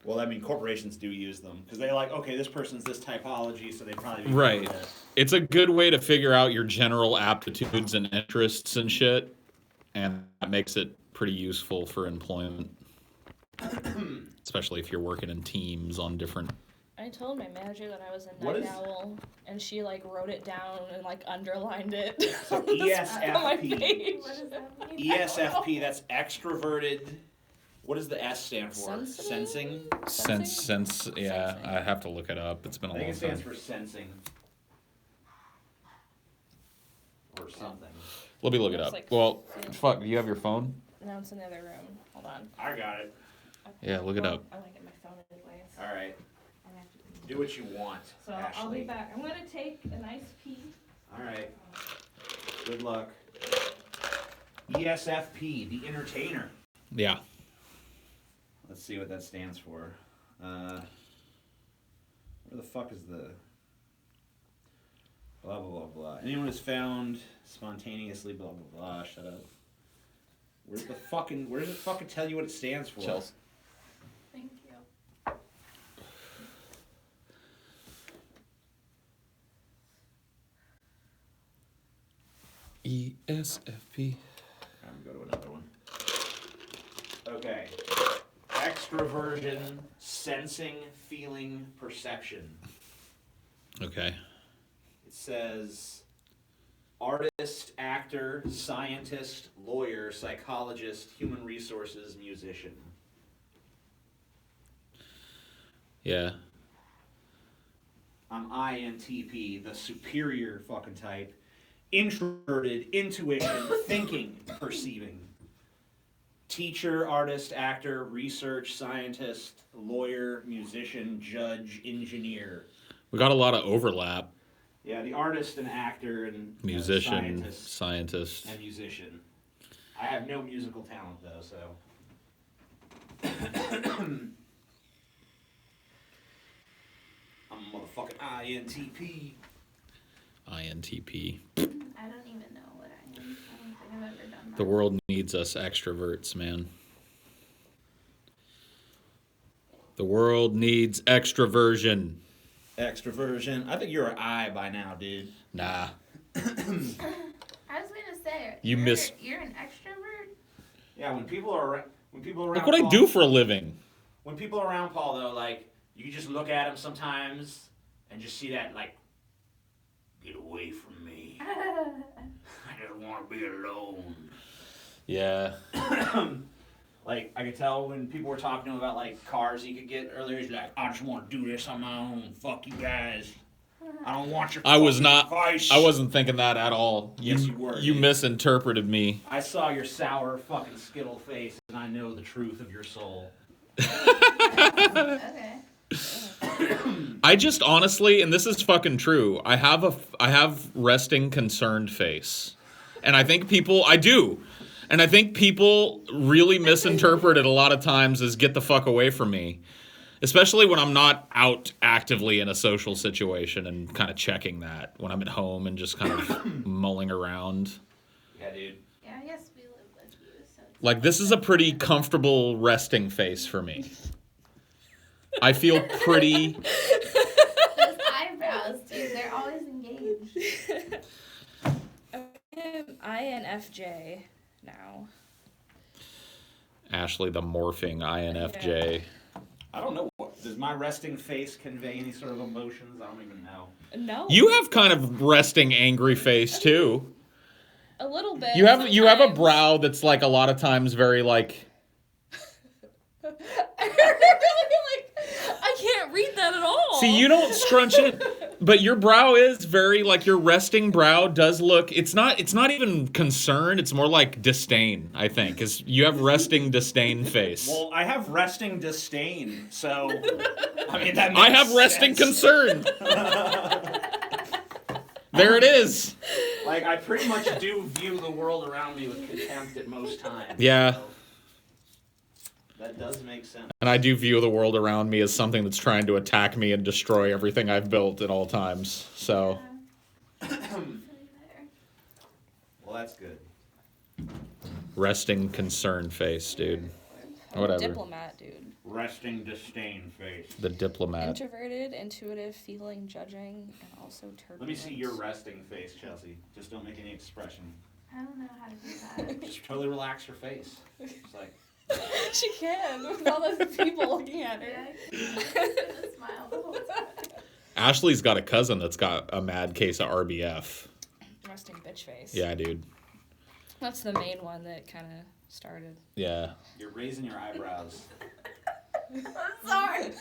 Well, I mean, corporations do use them because they're like, okay, this person's this typology, so they probably be Right. good at it. It's a good way to figure out your general aptitudes and interests and shit, and that makes it pretty useful for employment. Especially if you're working in teams on different. I told my manager that I was a What night is- owl, and she, like, wrote it down and, like, underlined it So on my ESFP. page. What does that mean? ESFP, that's extroverted. What does the S stand for? Sensitive? Sensing? Sense, yeah, Sensing. I have to look it up. It's been a I think long it stands time. for sensing. Or something. Let me look it Looks up. like- Well, yeah. fuck, do you have your phone? No, it's in the other room. Hold on. I got it. Yeah, look it Well, up. I want to get my phone anyways. Alright. Do what you want, So Ashley. I'll be back. I'm gonna take a nice pee. Alright. Good luck. ESFP, the entertainer. Yeah. Let's see what that stands for. Where the fuck is the blah blah blah blah? Anyone who's found spontaneously blah blah blah. Shut up. Where does it fucking tell you what it stands for? Chelsea. Thank you. ESFP. I'm gonna go to another one. Okay. Extroversion, sensing, feeling, perception. Okay. It says artist, actor, scientist, lawyer, psychologist, human resources, musician. Yeah. I'm INTP, the superior fucking type. Introverted, intuition, thinking, perceiving. Teacher, artist, actor, research, scientist, lawyer, musician, judge, engineer. We got a lot of overlap. Yeah, the artist and actor and Musician, scientist scientist. and musician. I have no musical talent though, so. I'm a motherfucking INTP. INTP. I don't even know what I am. I don't think I've ever done that. The world needs us extroverts, man. The world needs extroversion. Extroversion. I think you're an I by now, dude. Nah. I was gonna say, You miss- You're an extrovert. Yeah, when people are around Look what I Paul- do for a living. When people are around Paul though, like you can just look at him sometimes and just see that like, get away from me. I just want to be alone. Yeah. Like, I could tell when people were talking to him about, like, cars he could get earlier, he's like, I just want to do this on my own. Fuck you guys. I don't want your I was fucking not. advice. I wasn't thinking that at all. Yes, you were, You dude. misinterpreted me. I saw your sour fucking skittle face, and I know the truth of your soul. Okay. I just honestly, and this is fucking true. I have resting concerned face, and I think people. I do. And I think people really misinterpret it a lot of times as get the fuck away from me. Especially when I'm not out actively in a social situation and kind of checking that. When I'm at home and just kind of mulling around. Yeah, dude. Yeah, I guess we live with you, so. it's- Like, this is a pretty comfortable resting face for me. I feel pretty... Those eyebrows, dude, they're always engaged. I'm INFJ now. Ashley the morphing INFJ. I don't know. Does my resting face convey any sort of emotions? I don't even know. No. You have kind of resting angry face, too. A little bit. You have a sometimes. brow that's like a lot of times very like... I can't read that at all. See, you don't scrunch it. But your brow is very like your resting brow does look. It's not even concern. It's more like disdain. I think because you have resting disdain face. Well, I have resting disdain, so I mean that makes I have resting sense. concern. There it is. Like I pretty much do view the world around me with contempt at most times. Yeah. So that does make sense. And I do view the world around me as something that's trying to attack me and destroy everything I've built at all times. So, Well, that's good. resting concern face, dude. I'm Whatever. a diplomat, dude. Resting disdain face. The diplomat. Introverted, intuitive, feeling, judging, and also turbulent. Let me see your resting face, Chelsea. Just don't make any expression. I don't know how to do that. Just totally relax your face. It's like She can, with all those people looking at her. Yeah, just smile the whole time. Ashley's got a cousin that's got a mad case of RBF. Resting bitch face. Yeah, dude. That's the main one that kind of started. Yeah. you're raising your eyebrows. I'm sorry. I'm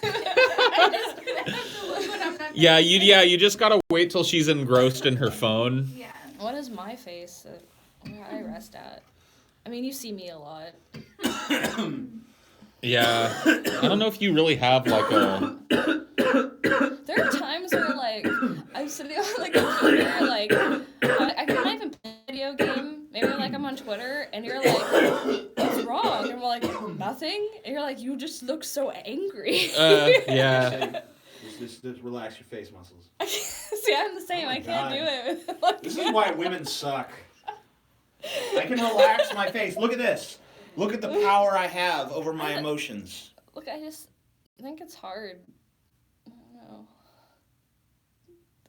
just gonna have to look when I'm not. You just gotta wait till she's engrossed in her phone. Yeah. What is my face that where I rest at? I mean, you see me a lot. Yeah. I don't know if you really have like a. There are times where, like, I'm sitting on the computer, like, I can't even play a video game. Maybe, like, I'm on Twitter, and you're like, what's wrong? And we're like, nothing. And you're like, you just look so angry. Yeah. Just relax your face muscles. See, I'm the same. Oh my I can't God. do it. Like, This is why women suck. I can relax my face. Look at this. Look at the power I have over my emotions. Look, I just think it's hard. I don't know.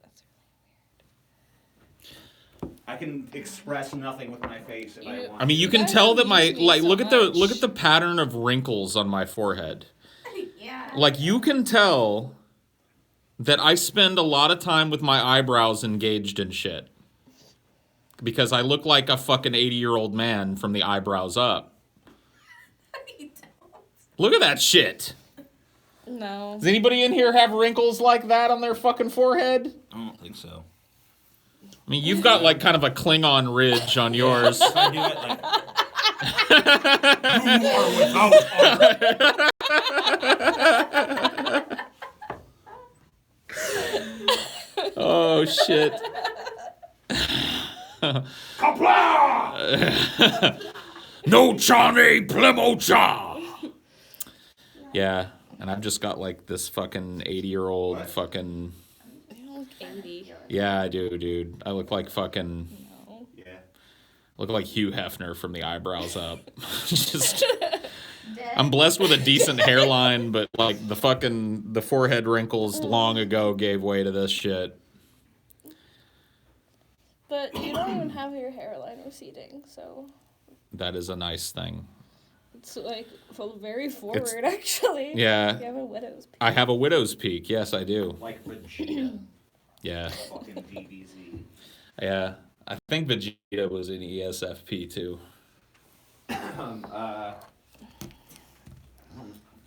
That's I can express nothing with my face if I want. I mean, you can guys tell that amuse me so look much. at the pattern of wrinkles on my forehead. Yeah. Like you can tell that I spend a lot of time with my eyebrows engaged in shit. Because I look like a fucking 80-year-old man from the eyebrows up. You don't. Look at that shit. No. Does anybody in here have wrinkles like that on their fucking forehead? I don't think so. I mean, you've got like kind of a Klingon ridge on yours. If I do it like you are without honor. Oh shit. Kapla! No Chane Plemocha. Yeah, and I've just got like this fucking 80-year-old fucking. You look 80. Yeah, I do, dude. I look like fucking. No. Yeah. Look like Hugh Hefner from the eyebrows up. Just. Dead. I'm blessed with a decent hairline, but like the forehead wrinkles long ago gave way to this shit. But you don't even have your hairline receding, so That is a nice thing. it's like very forward, actually. Yeah. You have a widow's peak. I have a widow's peak. Yes, I do. Like Vegeta. Yeah. Fucking DBZ. Yeah. I think Vegeta was in ESFP too.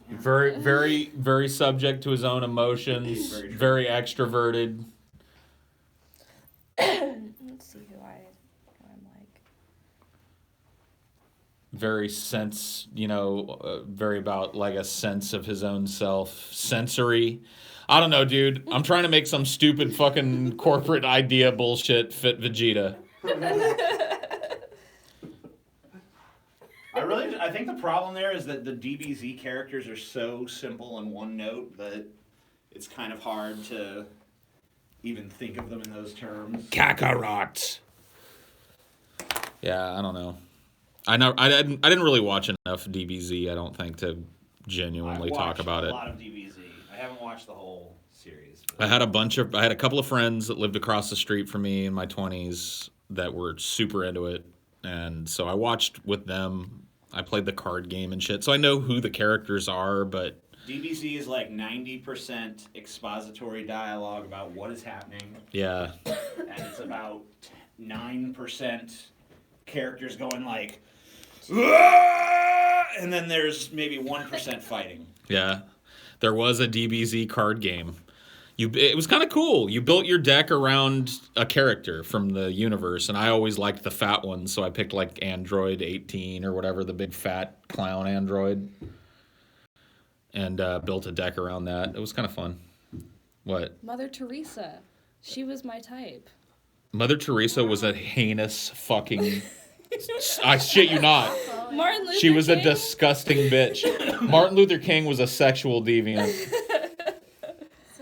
Very, very, very subject to his own emotions. Very true. Very extroverted. Let's see who I'm like. Very very about like a sense of his own self. Sensory. I don't know, dude. I'm trying to make some stupid fucking corporate idea bullshit fit Vegeta. I think the problem there is that the DBZ characters are so simple and one note that it's kind of hard to even think of them in those terms. Kakarot. Yeah, I don't know. I didn't really watch enough DBZ, I don't think, to genuinely talk about a it. lot of DBZ. I haven't watched the whole series. But I had a couple of friends that lived across the street from me in my 20s that were super into it, and so I watched with them. I played the card game and shit, so I know who the characters are, but DBZ is like 90% expository dialogue about what is happening, yeah. and it's about 9% characters going like, "Ah!" and then there's maybe 1% fighting. Yeah. There was a DBZ card game. It was kind of cool. You built your deck around a character from the universe, and I always liked the fat one, so I picked like Android 18 or whatever, the big fat clown android, and built a deck around that. It was kind of fun. What? Mother Teresa. She was my type. Mother Teresa was a heinous fucking... I shit you not. Martin Luther She was a King? disgusting bitch. Martin Luther King was a sexual deviant.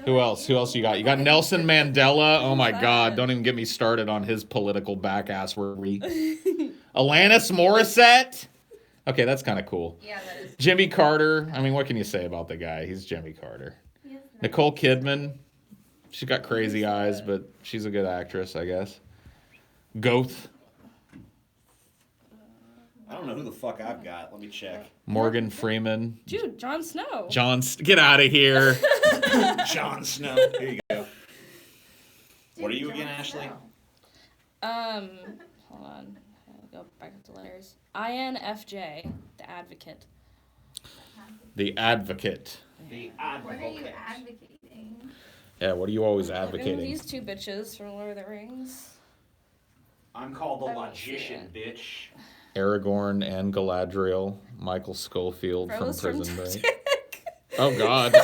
Who else? Who else you got? You got Nelson Mandela. Oh my God. Don't even get me started on his political back-assery. Alanis Morissette. Okay, that's kind of cool. Yeah, that is. Jimmy Carter. I mean, what can you say about the guy? He's Jimmy Carter. He is nice. Nicole Kidman. She's got crazy eyes, but she's a good actress, I guess. Goth. I don't know who the fuck I've got. Let me check. Morgan Freeman. Dude, Jon Snow. Get out of here. Jon Snow. Here you go. What are you again, Ashley? Hold on. I'll go back up to letters. INFJ, the advocate. The advocate. The What are you advocate. advocating? Yeah, what are you always Look at advocating? these two bitches from Lord of the Rings. I'm called the I don't see logician, bitch. Aragorn and Galadriel, Michael Schofield Rose from from Prison Break. Titanic. Oh God.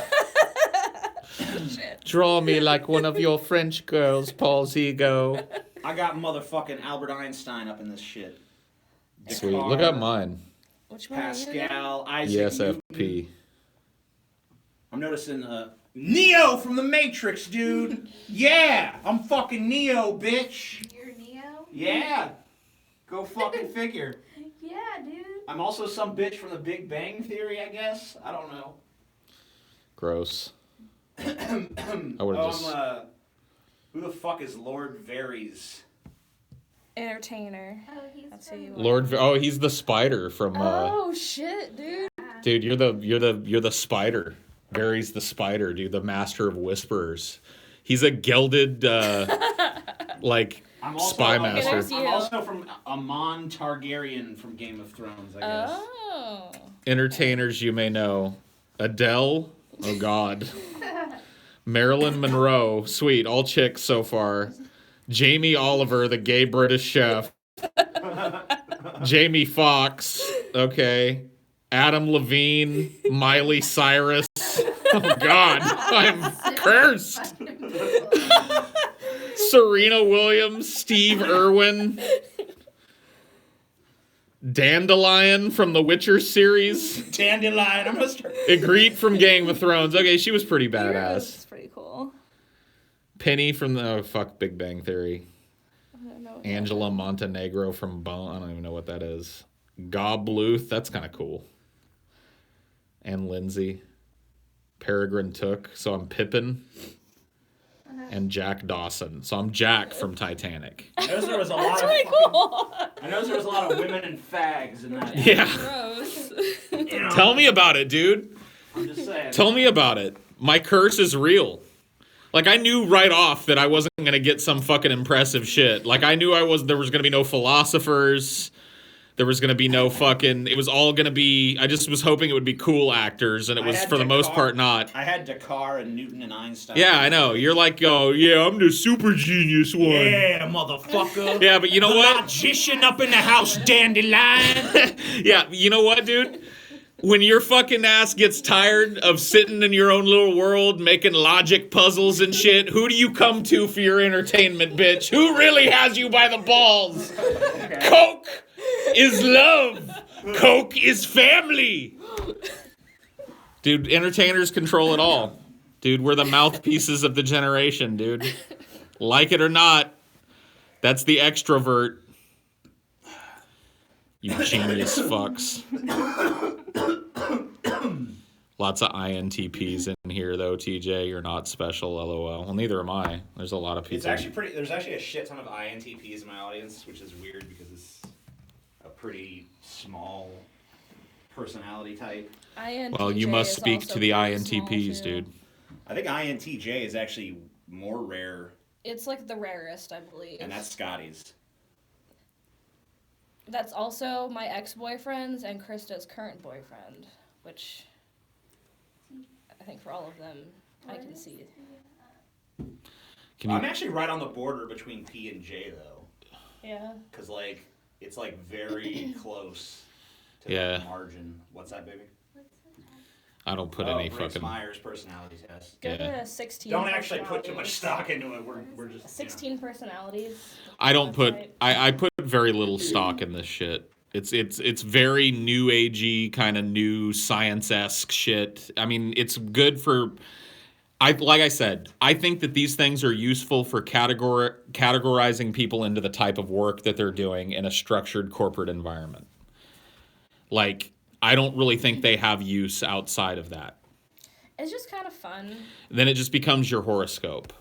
Shit. Draw me like one of your French girls, Paul's ego. I got motherfucking Albert Einstein up in this shit. Sweet. Descartes, Look up mine. Which one are you again? Pascal, Isaac Newton. ESFP. I'm noticing Neo from the Matrix, dude. Yeah, I'm fucking Neo, bitch. You're Neo? Yeah. Go fucking figure. Yeah, dude. I'm also some bitch from the Big Bang Theory, I guess. I don't know. Gross. I would have just. Who the fuck is Lord Varys? Entertainer. Oh, he's That's from who you are. Lord. Oh, he's the spider from. Oh shit, dude. Dude, you're the spider. Gary's the spider, dude. The master of whisperers. He's a gelded, like spy master. there's you. I'm also from Aemon Targaryen from Game of Thrones, I guess. Oh. Entertainers you may know: Adele. Oh God. Marilyn Monroe. Sweet, all chicks so far. Jamie Oliver, the gay British chef. Jamie Foxx. Okay. Adam Levine. Miley Cyrus. Oh God, I'm cursed. Serena Williams, Steve Irwin, Dandelion from the Witcher series, Dandelion, I'm gonna start. Ygritte from Game of Thrones. Okay, she was pretty badass. That's pretty cool. Penny from the Big Bang Theory. I don't know what Angela Montenegro from Bone. I don't even know what that is. Gob Bluth, that's kind of cool. And Lindsay. Peregrine Took, so I'm Pippin. And Jack Dawson, so I'm Jack from Titanic. I noticed there was a lot That's of pretty cool. I noticed there was a lot of women and fags in that. Yeah. Gross. You know, Tell me about it, dude. I'm just saying. Tell me about it. My curse is real. Like, I knew right off that I wasn't going to get some fucking impressive shit. Like, I knew there was going to be no philosophers. There was going to be no fucking... It was all going to be... I just was hoping it would be cool actors, and it I was, had for the most Descartes- part, not. I had Dakar and Newton and Einstein. Yeah, I know. You're like, oh, yeah, I'm the super genius one. Yeah, motherfucker. Yeah, but you know what? Magician up in the house, Dandelion. Yeah, you know what, dude? When your fucking ass gets tired of sitting in your own little world making logic puzzles and shit, who do you come to for your entertainment, bitch? Who really has you by the balls? Coke is love. Coke is family. Dude, entertainers control it all. Dude, we're the mouthpieces of the generation, dude. Like it or not, that's the extrovert. You genius fucks. Lots of INTPs in here, though, TJ. You're not special, LOL. Well, neither am I. There's a lot of people. It's actually pretty. There's actually a shit ton of INTPs in my audience, which is weird because it's a pretty small personality type. Well, you INTJ must is speak also to the pretty small, INTPs, too. dude. I think INTJ is actually more rare, It's like the rarest, I believe. and that's Scotty's. That's also my ex-boyfriend's and Krista's current boyfriend, which I think for all of them, I can see. I'm actually right on the border between P and J though. Yeah. Because like it's like very close to Yeah. the margin. What's that, baby? I don't put any Briggs fucking. Myers personality test. Go Yeah. to 16. Don't actually put too much stock into it. We're just 16 personalities. I don't put. Website. I put very little stock in this shit. It's very new agey kind of new science-esque shit. I mean, it's good for. Like I said, I think that these things are useful for categorizing people into the type of work that they're doing in a structured corporate environment. Like, I don't really think they have use outside of that. It's just kind of fun. Then it just becomes your horoscope.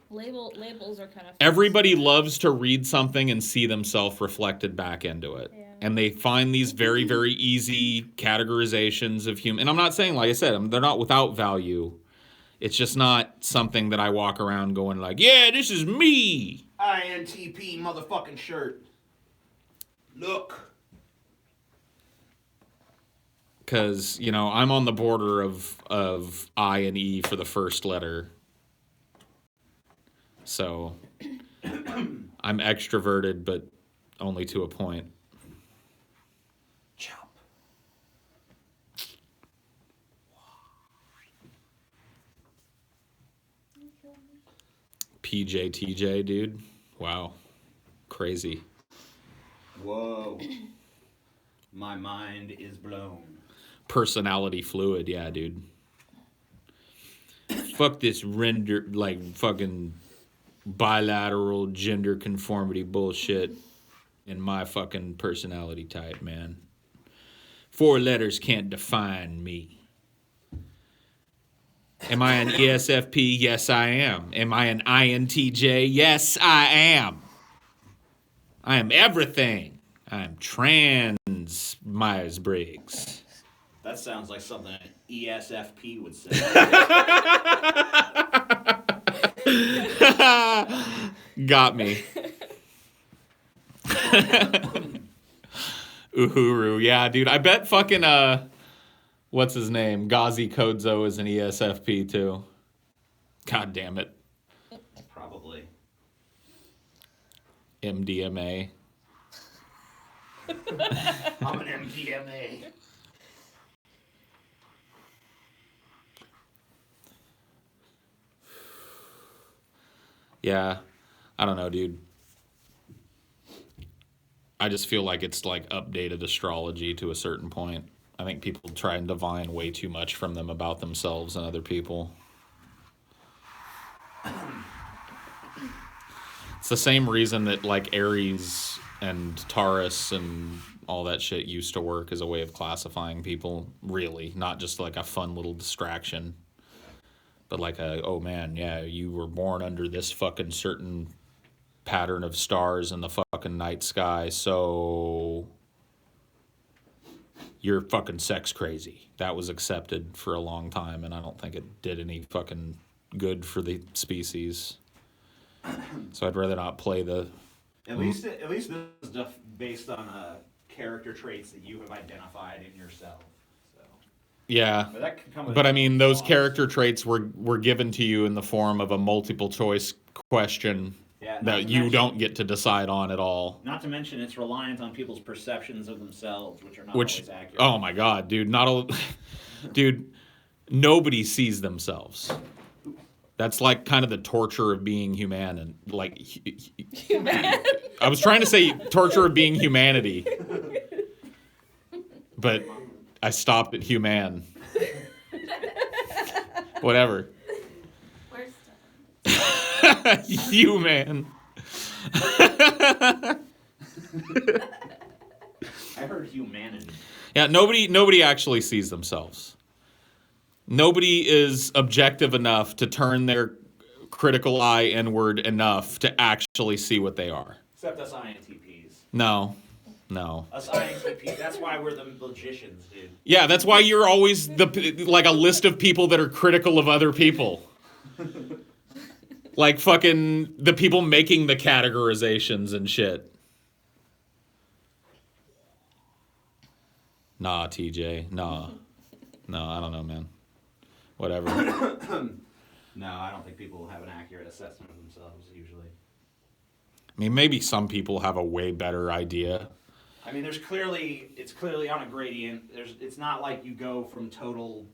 Labels are kind of fun. Everybody loves to read something and see themselves reflected back into it. Yeah. And they find these very, very easy categorizations of human. And I'm not saying, like I said, they're not without value. It's just not something that I walk around going like, yeah, this is me. INTP motherfucking shirt. Look. Because, you know, I'm on the border of I and E for the first letter. So I'm extroverted, but only to a point. Chop. PJTJ, dude. Wow. Crazy. Whoa. My mind is blown. Personality fluid, yeah, dude. Fuck this render, like, fucking bilateral gender conformity bullshit in my fucking personality type, man. 4 letters can't define me. Am I an ESFP? Yes, I am. Am I an INTJ? Yes, I am. I am everything. I am trans Myers-Briggs. That sounds like something an ESFP would say. Got me. Uhuru. Yeah, dude. I bet fucking, what's his name? Ghazi Kodzo is an ESFP too. God damn it. Probably. MDMA. I'm an MDMA. Yeah. I don't know, dude. I just feel like it's like updated astrology to a certain point. I think people try and divine way too much from them about themselves and other people. It's the same reason that like Aries and Taurus and all that shit used to work as a way of classifying people, really, not just like a fun little distraction. But like oh man, yeah, you were born under this fucking certain pattern of stars in the fucking night sky, so you're fucking sex crazy. That was accepted for a long time, and I don't think it did any fucking good for the species. So I'd rather not play the... At least this is stuff based on character traits that you have identified in yourself. Yeah, But that could come with but I mean, those flaws. character traits were given to you in the form of a multiple choice question Yeah, not that to you mention- don't get to decide on at all. Not to mention, it's reliant on people's perceptions of themselves, which are not Which, always accurate. oh my god, dude, not all, dude, nobody sees themselves. That's like kind of the torture of being human, and like, Human. I was trying to say torture of being humanity, but I stopped at human. Whatever. We're stunned. Human. I heard humanity. Yeah, nobody actually sees themselves. Nobody is objective enough to turn their critical eye inward enough to actually see what they are. Except us INTPs. No. Us INTPs, that's why we're the magicians, dude. Yeah, that's why you're always like a list of people that are critical of other people. Like fucking the people making the categorizations and shit. Nah, TJ. Nah. No, I don't know, man. Whatever. No, I don't think people have an accurate assessment of themselves usually. I mean, maybe some people have a way better idea. I mean, it's clearly on a gradient. It's not like you go from total,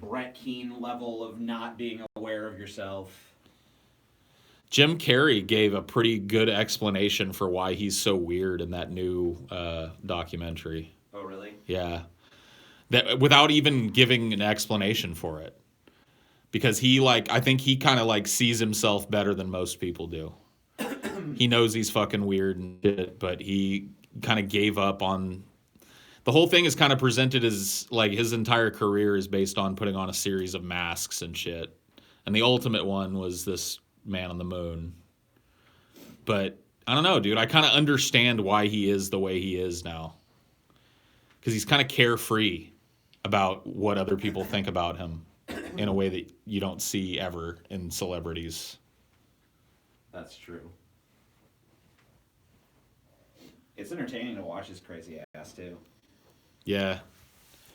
Brett Keane level of not being aware of yourself. Jim Carrey gave a pretty good explanation for why he's so weird in that new documentary. Oh, really? Yeah. That without even giving an explanation for it. Because I think he kind of sees himself better than most people do. He knows he's fucking weird and shit, but he kind of gave up on... The whole thing is kind of presented as, his entire career is based on putting on a series of masks and shit. And the ultimate one was this man on the moon. But, I don't know, dude. I kind of understand why he is the way he is now. Because he's kind of carefree about what other people think about him in a way that you don't see ever in celebrities. That's true. It's entertaining to watch his crazy ass, too. Yeah.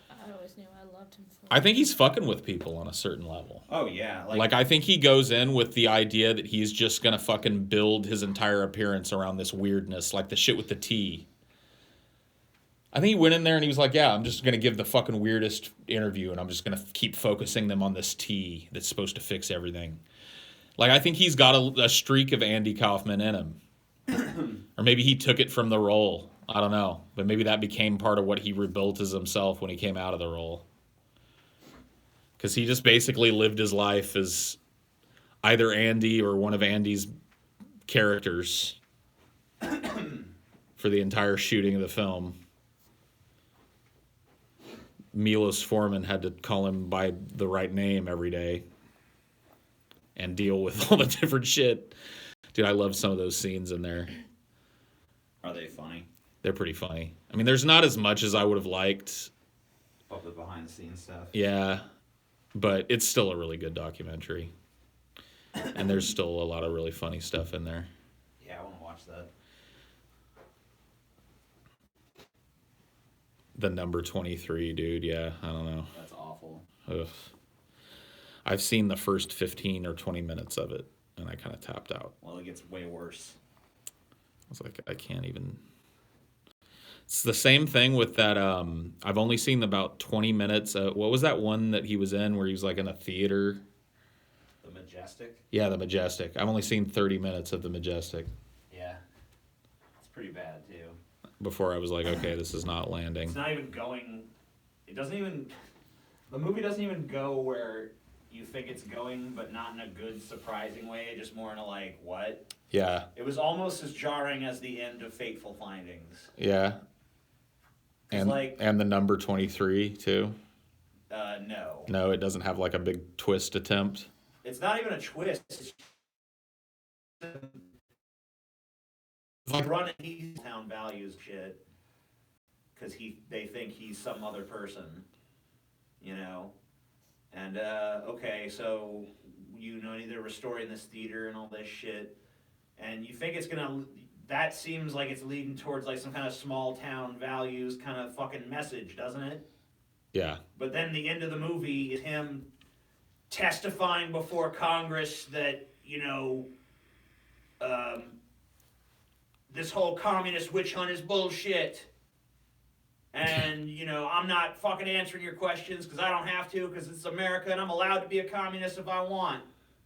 I always knew I loved him for I think he's fucking with people on a certain level. Oh, yeah. I think he goes in with the idea that he's just going to fucking build his entire appearance around this weirdness, like the shit with the tea. I think he went in there and he was like, yeah, I'm just going to give the fucking weirdest interview and I'm just going to keep focusing them on this tea that's supposed to fix everything. I think he's got a streak of Andy Kaufman in him. Or maybe he took it from the role. I don't know. But maybe that became part of what he rebuilt as himself when he came out of the role. Because he just basically lived his life as either Andy or one of Andy's characters for the entire shooting of the film. Milos Forman had to call him by the right name every day and deal with all the different shit. Dude, I love some of those scenes in there. Are they funny? They're pretty funny. I mean, there's not as much as I would have liked. Of the behind-the-scenes stuff. Yeah, but it's still a really good documentary. And there's still a lot of really funny stuff in there. Yeah, I want to watch that. The number 23, dude. Yeah, I don't know. That's awful. Ugh. I've seen the first 15 or 20 minutes of it, and I kind of tapped out. Well, it gets way worse. I was like, I can't even... It's the same thing with that, I've only seen about 20 minutes. What was that one that he was in where he was in a theater? The Majestic? Yeah, The Majestic. I've only seen 30 minutes of The Majestic. Yeah. It's pretty bad, too. Before I was like, okay, this is not landing. It's not even going... The movie doesn't even go where you think it's going, but not in a good, surprising way. Just more in a what? Yeah. It was almost as jarring as the end of Fateful Findings. Yeah. And the number 23, too? No. No, it doesn't have a big twist attempt? It's not even a twist. It's running these town values shit because they think he's some other person, And okay, so they're restoring this theater and all this shit, and you think it's gonna. That seems like it's leading towards some kind of small town values kind of fucking message, doesn't it? Yeah. But then the end of the movie is him testifying before Congress that, this whole communist witch hunt is bullshit. And, I'm not fucking answering your questions because I don't have to because it's America and I'm allowed to be a communist if I want.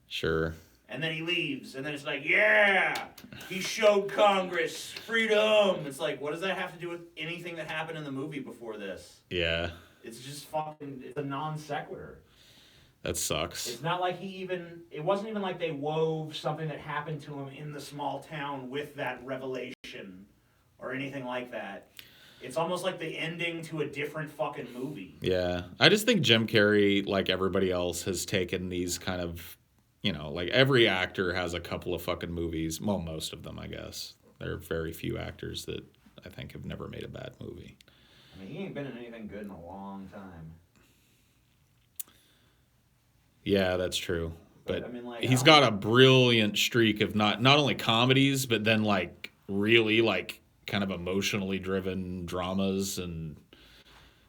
Sure. And then he leaves, and then it's yeah, he showed Congress freedom. It's what does that have to do with anything that happened in the movie before this? Yeah. It's just it's a non sequitur. That sucks. It's not it wasn't even they wove something that happened to him in the small town with that revelation or anything like that. It's almost like the ending to a different fucking movie. Yeah. I just think Jim Carrey, like everybody else, has taken these kind of... every actor has a couple of fucking movies. Well, most of them, I guess. There are very few actors that I think have never made a bad movie. I mean, he ain't been in anything good in a long time. Yeah, that's true. But I mean, he's got a brilliant streak of not only comedies, but then really kind of emotionally driven dramas and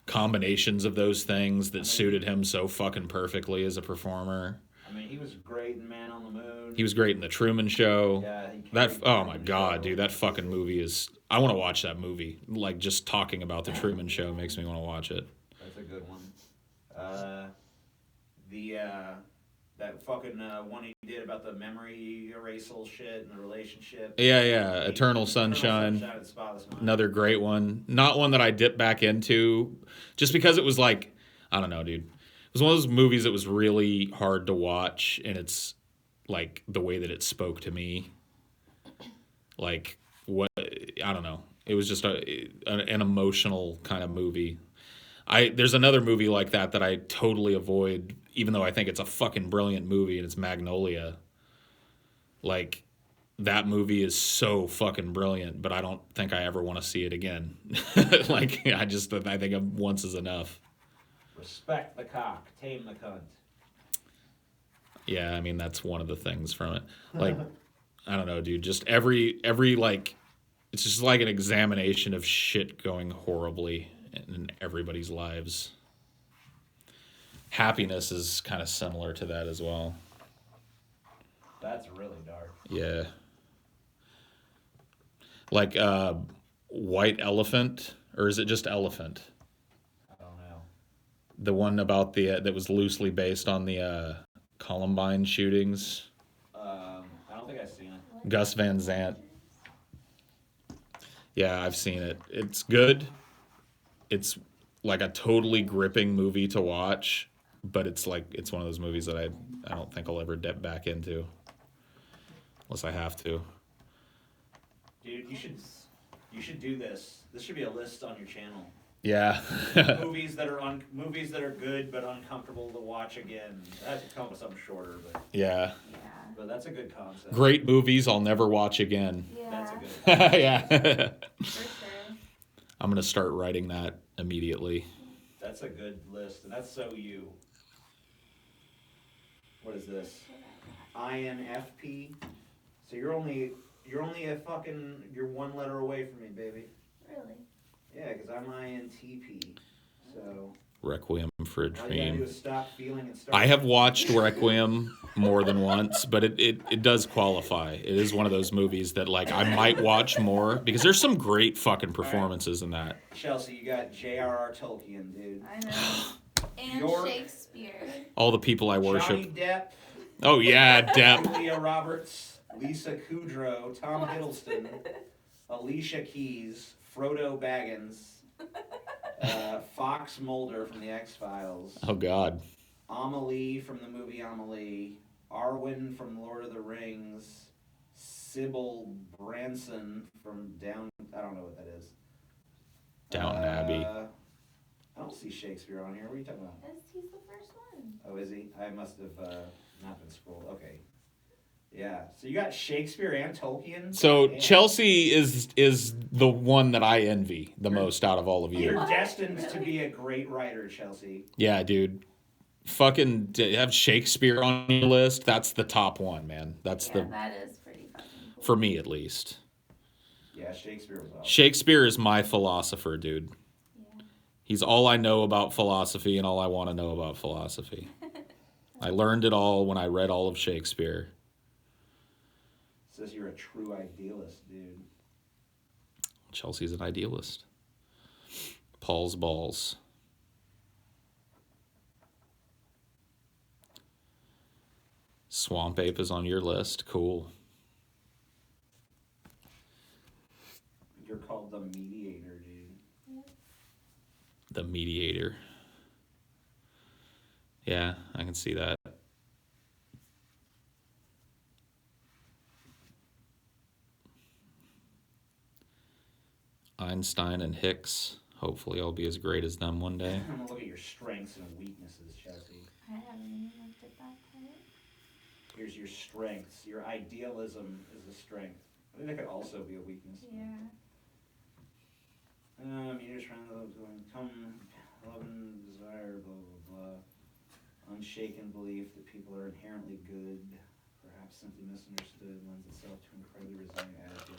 combinations of those things that suited him so fucking perfectly as a performer. he was great in Man on the Moon. He was great in The Truman Show. Yeah, Oh my God, dude, that fucking movie is. I want to watch that movie. Like, just talking about The Truman Show makes me want to watch it. That's a good one. That fucking one he did about the memory erasal shit and the relationship. Yeah, Eternal Sunshine. Of the Spotless Mind. Another great one. Not one that I dipped back into, just because it was like, I don't know, dude. It was one of those movies that was really hard to watch, and it's like the way that it spoke to me. Like, what, I don't know. It was just an emotional kind of movie. There's another movie like that I totally avoid, even though I think it's a fucking brilliant movie, and it's Magnolia. Like, that movie is so fucking brilliant, but I don't think I ever want to see it again. Like, I think once is enough. Respect the cock, tame the cunt. Yeah, I mean, that's one of the things from it. Like, I don't know, dude. Just every like, it's just like an examination of shit going horribly in everybody's lives. Happiness is kind of similar to that as well. That's really dark. Yeah. Like White Elephant, or is it just Elephant? I don't know. The one about that was loosely based on the Columbine shootings. I don't think I've seen it. Gus Van Sant. Yeah, I've seen it. It's good. It's like a totally gripping movie to watch, but it's one of those movies that I don't think I'll ever dip back into, unless I have to. Dude, you should do this. This should be a list on your channel. Yeah. movies that are good but uncomfortable to watch again. I have to come up with something shorter, but Yeah. but that's a good concept. Great movies I'll never watch again. Yeah. That's a good. Yeah. For sure. I'm gonna start writing that immediately. That's a good list, and that's so you. What is this? INFP. So you're only you're one letter away from me, baby. Really? Yeah, because I'm INTP. So Requiem for a all you gotta do Dream. is stop feeling and start. I have watched Requiem more than once, but it does qualify. It is one of those movies that, like, I might watch more because there's some great fucking performances in that. Chelsea, you got J.R.R. Tolkien, dude. I know. And York. Shakespeare. All the people I Johnny worship. Depp, Oh yeah, Depp. Julia Roberts, Lisa Kudrow, Tom Hiddleston, Alicia Keys, Frodo Baggins, Fox Mulder from the X-Files, Oh God. Amelie from the movie Amelie, Arwen from Lord of the Rings, Sybil Branson from I don't know what that is. Downton Abbey. I don't see Shakespeare on here. What are you talking about? He's the first one. Oh, is he? I must have not been scrolled. Okay. Yeah. So you got Shakespeare and Tolkien? So Damn. Chelsea is the one that I envy the most out of all of you. You're destined to be a great writer, Chelsea. Yeah, dude. Fucking have Shakespeare on your list. That's the top one, man. That is pretty fucking cool. For me at least. Yeah, Shakespeare was awesome. Shakespeare is my philosopher, dude. Yeah. He's all I know about philosophy and all I want to know about philosophy. I learned it all when I read all of Shakespeare. Says you're a true idealist, dude. Chelsea's an idealist. Paul's balls. Swamp Ape is on your list. Cool. You're called the mediator, dude. The mediator. Yeah, I can see that. Einstein and Hicks. Hopefully I'll be as great as them one day. I'm gonna look at your strengths and weaknesses, Chelsea. I haven't even looked at that part. Here's your strengths. Your idealism is a strength. I think that could also be a weakness. Yeah. You're just trying to come, love and desire, blah, blah, blah. Unshaken belief that people are inherently good, perhaps simply misunderstood, lends itself to incredibly resilient attitude.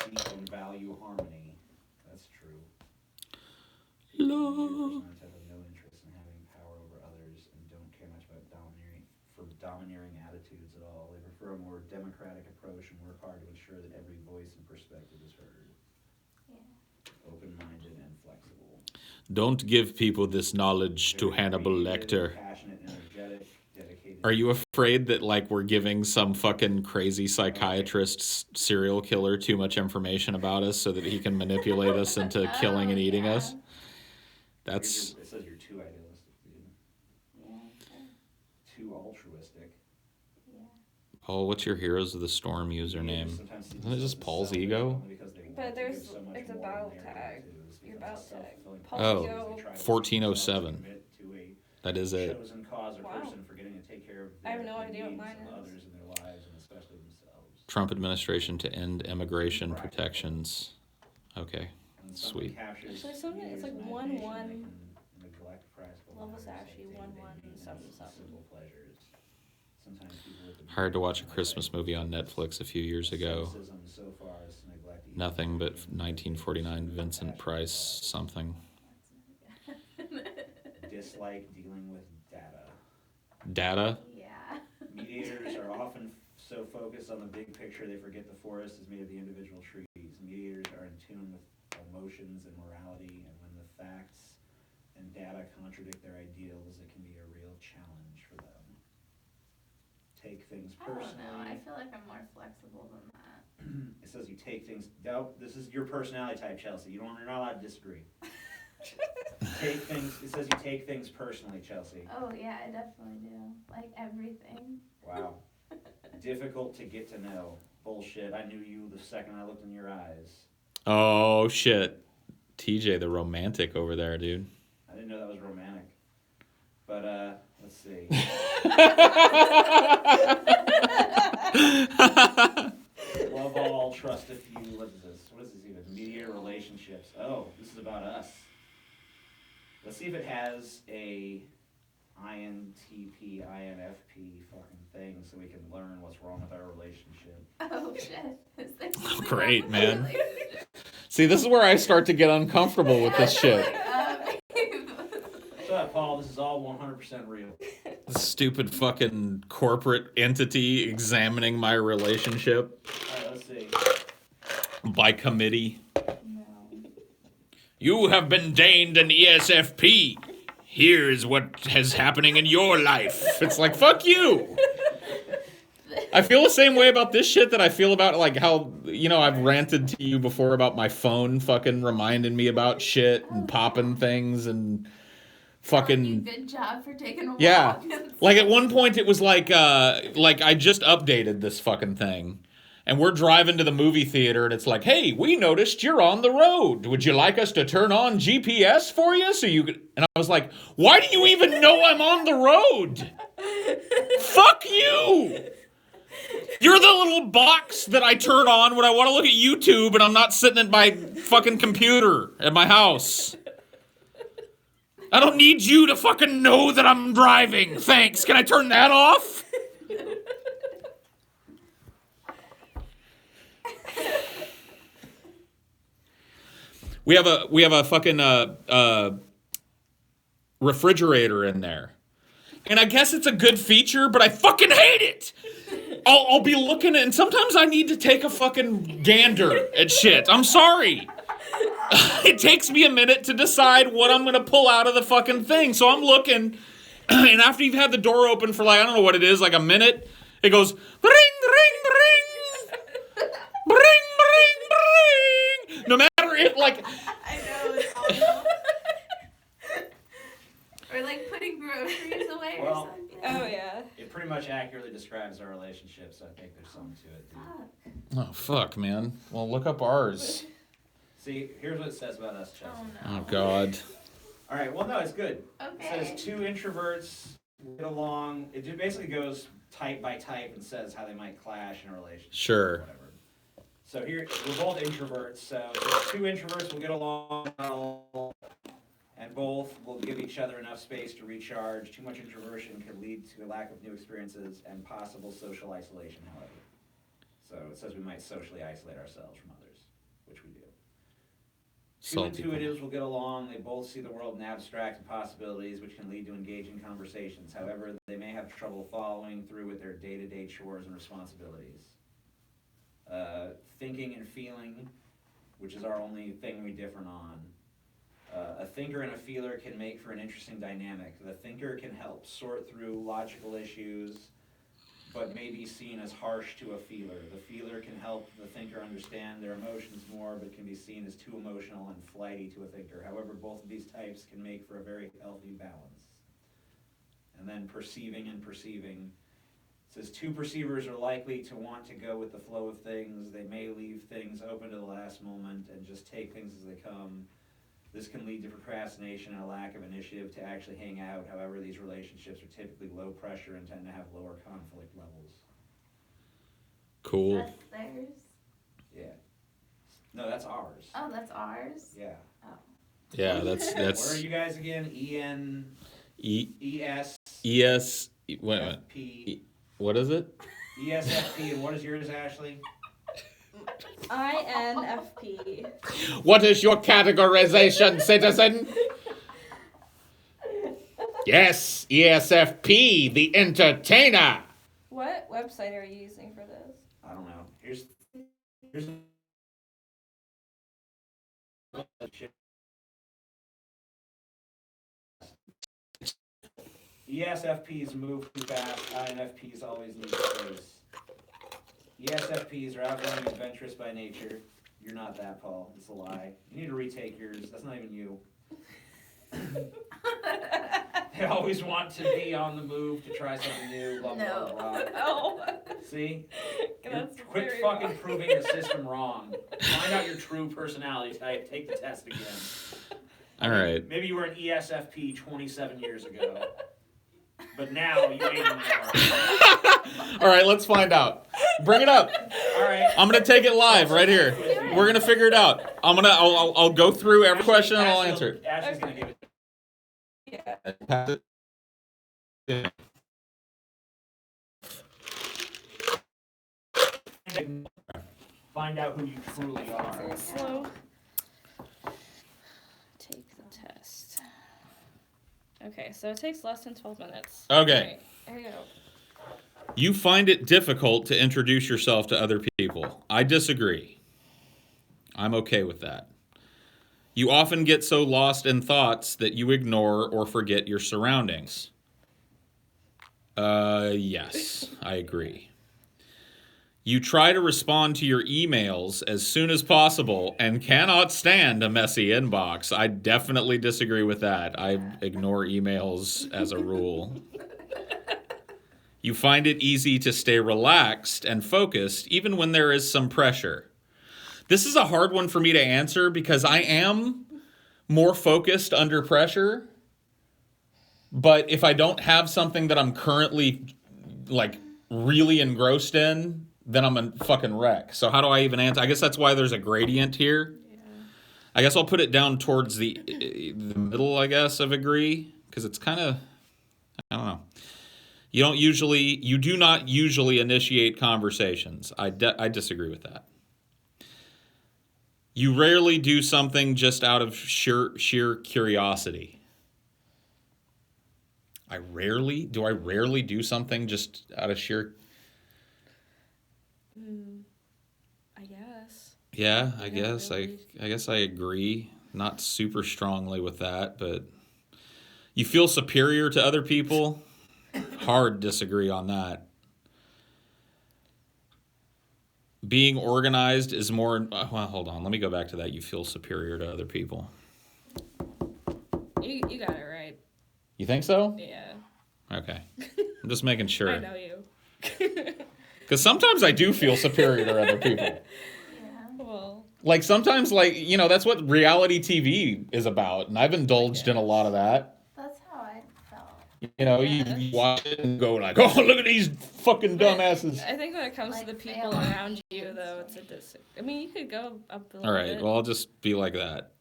Seek and value harmony. That's true. Love. Have no interest in having power over others and don't care prefer a more democratic approach and work hard to ensure that every voice and perspective is heard. Yeah. Open-minded and flexible. Don't give people this knowledge to Hannibal Lecter. Passionate, energetic, dedicated. Are you afraid that like we're giving some fucking crazy psychiatrist serial killer too much information about us so that he can manipulate us into killing and eating us? That's It says you're too idealistic, dude. Yeah. Too altruistic. Yeah. Paul. What's your Heroes of the Storm username? Isn't it just Paul's ego? But it's a battle tag. Your battle tag. Oh, Ego. 1407. That is it. Wow. I have no idea what mine is. Others in their lives and especially themselves. Trump administration to end immigration protections. Okay, sweet. Actually, something it's like 1-1. Level Sashi 1-1-7-7. Hired to watch a Christmas movie on Netflix a few years ago. Nothing but 1949 Vincent Price something. Dislike dealing with data. Data? Yeah. Mediators are often so focused on the big picture they forget the forest is made of the individual trees. Mediators are in tune with emotions and morality, and when the facts and data contradict their ideals, it can be a real challenge for them. Take things I don't personally. know. I feel like I'm more flexible than that. It says you take things. No, this is your personality type, Chelsea. You're not allowed to disagree. Take things. It says you take things personally, Chelsea. Oh yeah, I definitely do. Like everything. Wow. Difficult to get to know. Bullshit. I knew you the second I looked in your eyes. Oh shit. TJ the romantic over there, dude. I didn't know that was romantic. But let's see. Love all, trust a few. What is this? What is this even? Media relationships. Oh, this is about us. Let's see if it has a INTP, INFP fucking thing so we can learn what's wrong with our relationship. Oh shit. Is there something Great, wrong with man. my relationship? See, this is where I start to get uncomfortable with this shit. Shut up, Paul. This is all 100% real. This stupid fucking corporate entity examining my relationship Alright, let's see. by committee. No. You have been deigned an ESFP. Here's what is happening in your life. It's like, fuck you. I feel the same way about this shit that I feel about like how, you know, I've ranted to you before about my phone fucking reminding me about shit and popping things and fucking... Good job for taking a walk. Yeah. Like at one point it was like I just updated this fucking thing. And we're driving to the movie theater and it's like, hey, we noticed you're on the road. Would you like us to turn on GPS for you so you could... And I was like, why do you even know I'm on the road? Fuck you! You're the little box that I turn on when I want to look at YouTube and I'm not sitting at my fucking computer at my house. I don't need you to fucking know that I'm driving. Thanks. Can I turn that off? We have a fucking refrigerator in there. And I guess it's a good feature, but I fucking hate it. I'll be looking at, and sometimes I need to take a fucking gander at shit. I'm sorry. It takes me a minute to decide what I'm going to pull out of the fucking thing. So I'm looking, and after you've had the door open for like, I don't know what it is, like a minute, it goes, ring, ring, ring. Bring, bring, bring. No matter if, like... I know, it's awful. Or like putting groceries away or something. Oh yeah. It pretty much accurately describes our relationship, so I think there's something to it, dude. Fuck. Oh, fuck, man. Well, look up ours. See, here's what it says about us, Chelsea. Oh no. Oh, God. All right, well, no, it's good. Okay. It says two introverts get along. It just basically goes type by type and says how they might clash in a relationship. Sure. Whatever. So here, we're both introverts, so if two introverts will get along well, and both will give each other enough space to recharge. Too much introversion could lead to a lack of new experiences and possible social isolation, however. So it says we might socially isolate ourselves from others, which we do. Two intuitives will get along. They both see the world in abstract and possibilities, which can lead to engaging conversations. However, they may have trouble following through with their day-to-day chores and responsibilities. Thinking and feeling, which is our only thing we differ on. A thinker and a feeler can make for an interesting dynamic. The thinker can help sort through logical issues, but may be seen as harsh to a feeler. The feeler can help the thinker understand their emotions more, but can be seen as too emotional and flighty to a thinker. However, both of these types can make for a very healthy balance. And then perceiving and perceiving. It says two perceivers are likely to want to go with the flow of things. They may leave things open to the last moment and just take things as they come. This can lead to procrastination and a lack of initiative to actually hang out. However, these relationships are typically low pressure and tend to have lower conflict levels. Cool. That's theirs. Yeah. No, that's ours. Oh, that's ours. Yeah. Oh. Yeah, Where are that's you guys again? ES. ES. Wait a minute. FP. What is it? ESFP, and what is yours, Ashley? INFP. What is your categorization, citizen? Yes, ESFP, the entertainer. What website are you using for this? I don't know. Here's ESFPs move too fast. INFPs always need space. ESFPs are outgoing and adventurous by nature. You're not that, Paul. It's a lie. You need to retake yours. That's not even you. They always want to be on the move to try something new. Blah, blah, blah. No. See? That's Quit very fucking wrong. proving the system wrong. Find out your true personality type. Take the test again. All right. Maybe you were an ESFP 27 years ago. But now you ain't anymore. All right, let's find out. Bring it up. All right. I'm gonna take it live right here. We're gonna figure it out. I'll go through every question and I'll answer it. Ashley's gonna give it. Yeah. Find out who you truly are. Very slow. Take the test. Okay, so it takes less than 12 minutes. Okay. Right, here you go. You find it difficult to introduce yourself to other people. I disagree. I'm okay with that. You often get so lost in thoughts that you ignore or forget your surroundings. Yes, I agree. You try to respond to your emails as soon as possible and cannot stand a messy inbox. I definitely disagree with that. I ignore emails as a rule. You find it easy to stay relaxed and focused even when there is some pressure. This is a hard one for me to answer because I am more focused under pressure. But if I don't have something that I'm currently like really engrossed in, then I'm a fucking wreck. So how do I even answer? I guess that's why there's a gradient here. Yeah. I guess I'll put it down towards the middle, I guess, of agree. Because it's kind of, I don't know. You do not usually initiate conversations. I disagree with that. You rarely do something just out of sheer curiosity. Do I rarely do something just out of sheer... I guess. Yeah, I guess. Really. I guess I agree. Not super strongly with that, but you feel superior to other people? Hard disagree on that. Being organized is more... Well, hold on. Let me go back to that. You feel superior to other people. You got it right. You think so? Yeah. Okay. I'm just making sure. I know you. Because sometimes I do feel superior to other people. Yeah. Well. Like sometimes, that's what reality TV is about. And I've indulged in a lot of that. That's how I felt. You watch it and go like, oh, look at these fucking dumbasses. I think when it comes to the people around you, though, it's a I mean, you could go up a little All right, bit. well, I'll just be like that.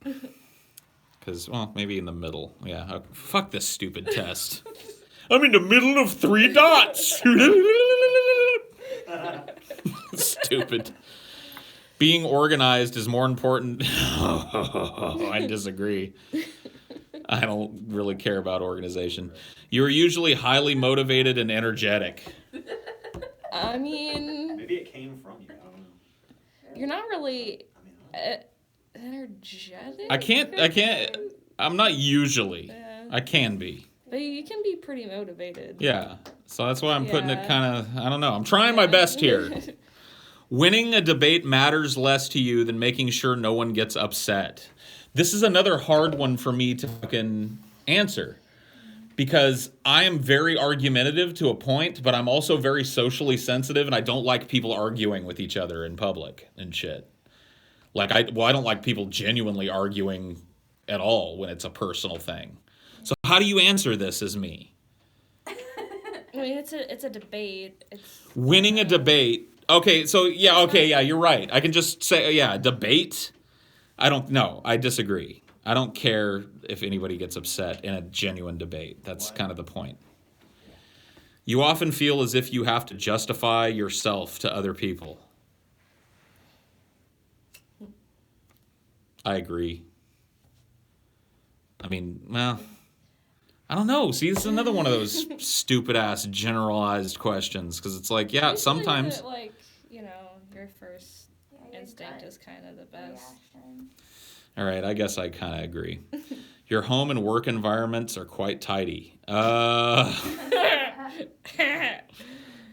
Because, well, maybe in the middle. Yeah, fuck this stupid test. I'm in the middle of 3 dots. Stupid. Being organized is more important. I disagree. I don't really care about organization. You're usually highly motivated and energetic. I mean, Maybe it came from you. I don't know. you're not really I mean, energetic. I can't. I'm not usually. Yeah. I can be. But you can be pretty motivated. Yeah. So that's why I'm putting it Yeah. kind of, I don't know. I'm trying my best here. Winning a debate matters less to you than making sure no one gets upset. This is another hard one for me to fucking answer. Because I am very argumentative to a point, but I'm also very socially sensitive, and I don't like people arguing with each other in public and shit. Like, I don't like people genuinely arguing at all when it's a personal thing. So how do you answer this as me? I mean, it's a debate. It's Winning a debate. Okay, so yeah, you're right. I can just say, yeah, debate. I don't know. I disagree. I don't care if anybody gets upset in a genuine debate. That's kind of the point. You often feel as if you have to justify yourself to other people. I agree. I mean, well, I don't know. See, this is another one of those stupid-ass generalized questions, because it's like, yeah, usually sometimes... like, you know, your first Yeah, your instinct gut is kind of the best. reaction. All right, I guess I kind of agree. Your home and work environments are quite tidy. Go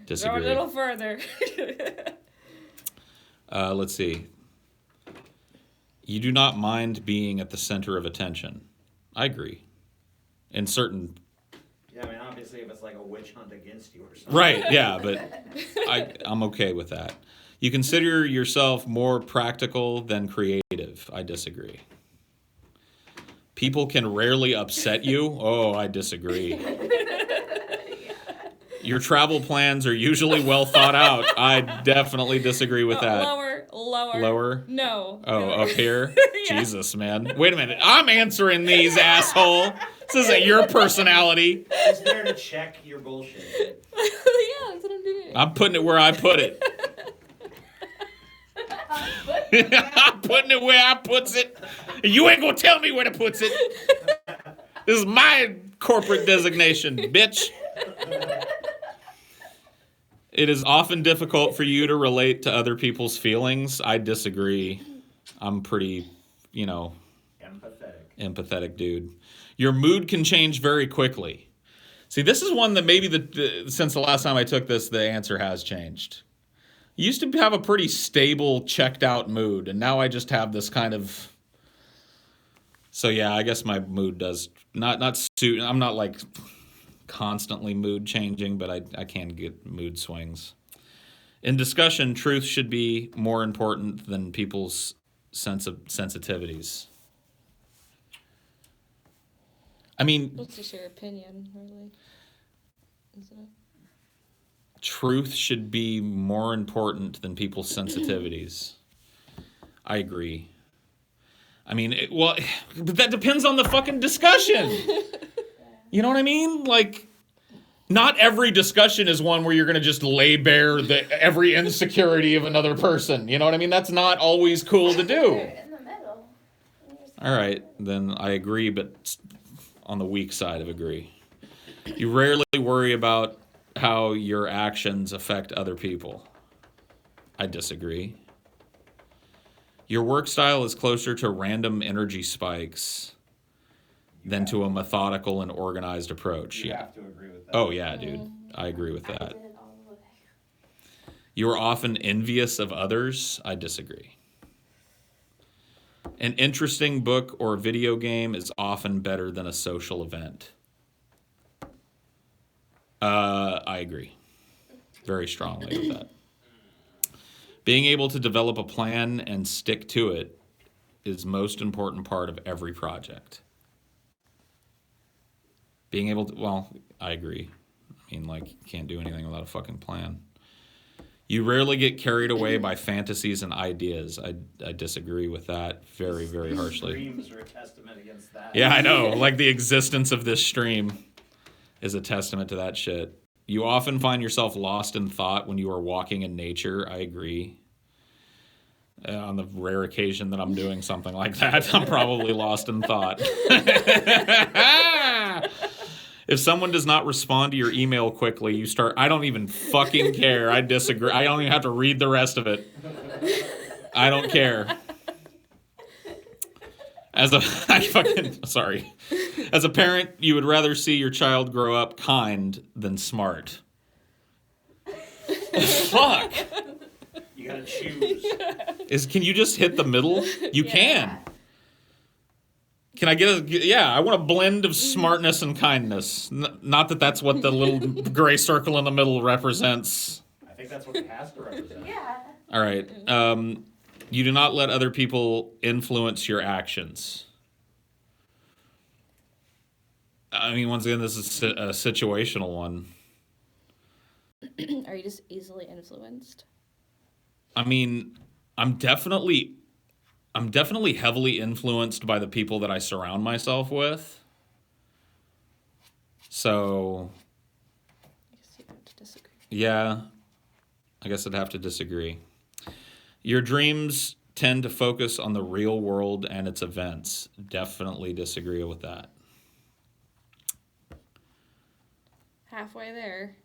Disagree. a little further. Let's see. You do not mind being at the center of attention. I agree. In certain... yeah, I mean, obviously, if it's like a witch hunt against you or something. Right, yeah, but I'm okay with that. You consider yourself more practical than creative. I disagree. People can rarely upset you. Oh, I disagree. Your travel plans are usually well thought out. I definitely disagree with that. Lower. Lower? No. Oh, up here? Yeah. Jesus, man. Wait a minute. I'm answering these, asshole. This isn't your personality. It's there to check your bullshit. Yeah, that's what I'm doing. I'm putting it where I put it. I'm putting it where I puts it. You ain't gonna tell me where to puts it. This is my corporate designation, bitch. It is often difficult for you to relate to other people's feelings. I disagree. I'm pretty, empathetic dude. Your mood can change very quickly. See, this is one that maybe since the last time I took this, the answer has changed. I used to have a pretty stable, checked out mood, and now I just have this kind of... So yeah, I guess my mood does not suit... I'm not like constantly mood changing, but I can get mood swings. In discussion, truth should be more important than people's sensitivities. I mean... That's just your opinion, really. Isn't it? Truth should be more important than people's sensitivities. I agree. I mean, but that depends on the fucking discussion. You know what I mean? Like, not every discussion is one where you're going to just lay bare every insecurity of another person. You know what I mean? That's not always cool to do. They're in the middle. All right, then I agree, but on the weak side of agree. You rarely worry about how your actions affect other people. I disagree. Your work style is closer to random energy spikes than to a methodical and organized approach. You Yeah. have to agree with that. Oh, yeah, dude. I agree with I that. did it all the way. You are often envious of others. I disagree. An interesting book or video game is often better than a social event. I agree very strongly with that. Being able to develop a plan and stick to it is most important part of every project. Being able to, well, I agree. I mean, like, you can't do anything without a fucking plan. You rarely get carried away by fantasies and ideas. I disagree with that very, very harshly. Dreams are a testament against that. Yeah, I know. Like, the existence of this stream is a testament to that shit. You often find yourself lost in thought when you are walking in nature. I agree. On the rare occasion that I'm doing something like that, I'm probably lost in thought. If someone does not respond to your email quickly, you start, I don't even fucking care. I disagree. I don't even have to read the rest of it. I don't care. As a parent, you would rather see your child grow up kind than smart. Fuck. You gotta choose. Can you just hit the middle? You can. Can I get I want a blend of smartness and kindness. Not that that's what the little gray circle in the middle represents. I think that's what it has to represent. Yeah. All right. You do not let other people influence your actions. I mean, once again, this is a situational one. Are you just easily influenced? I mean, I'm definitely heavily influenced by the people that I surround myself with. So, I guess you have to disagree. yeah, I guess I'd have to disagree. Your dreams tend to focus on the real world and its events. Definitely disagree with that. Halfway there.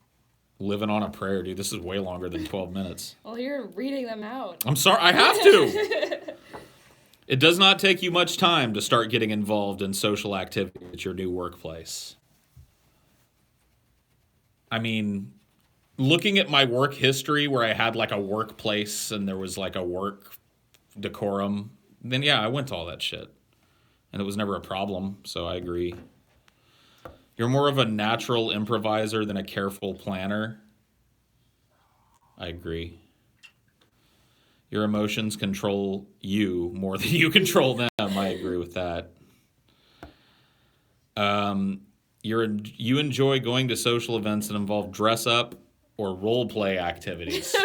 Living on a prayer, dude. This is way longer than 12 minutes. Well, you're reading them out. I'm sorry, I have to. It does not take you much time to start getting involved in social activity at your new workplace. I mean, looking at my work history where I had like a workplace and there was like a work decorum, then yeah, I went to all that shit. And it was never a problem, so I agree. You're more of a natural improviser than a careful planner. I agree. Your emotions control you more than you control them. I agree with that. You enjoy going to social events that involve dress up or role play activities.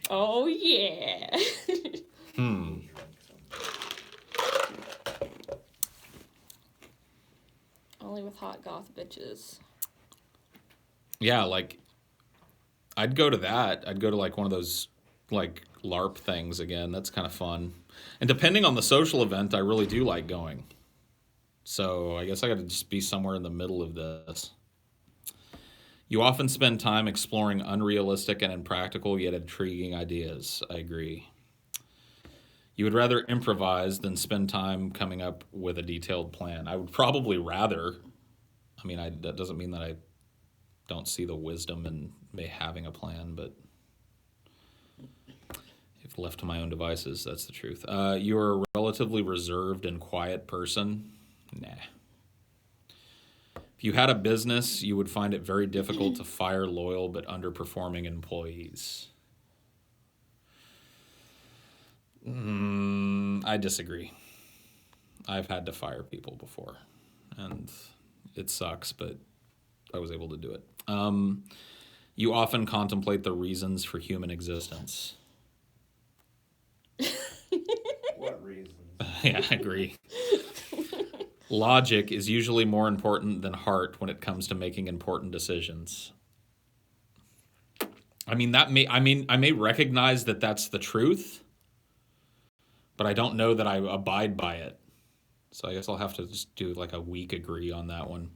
Oh, yeah. Only with hot goth bitches. Yeah, like, I'd go to that. I'd go to, like, one of those, like, LARP things again. That's kind of fun. And depending on the social event, I really do like going. So I guess I got to just be somewhere in the middle of this. You often spend time exploring unrealistic and impractical yet intriguing ideas. I agree. You would rather improvise than spend time coming up with a detailed plan. I would probably rather. I mean, that doesn't mean that I don't see the wisdom in me having a plan, but if left to my own devices, that's the truth. You're a relatively reserved and quiet person. Nah. If you had a business, you would find it very difficult to fire loyal but underperforming employees. I disagree. I've had to fire people before, and it sucks, but I was able to do it. You often contemplate the reasons for human existence. What reasons? Yeah, I agree. Logic is usually more important than heart when it comes to making important decisions. I may recognize that that's the truth, but I don't know that I abide by it. So I guess I'll have to just do like a weak agree on that one.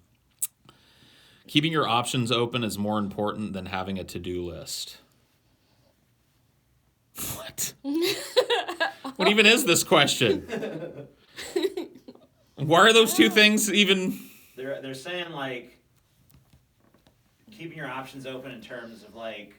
Keeping your options open is more important than having a to-do list. What? What even is this question? Why are those two things even... They're saying, like, keeping your options open in terms of, like,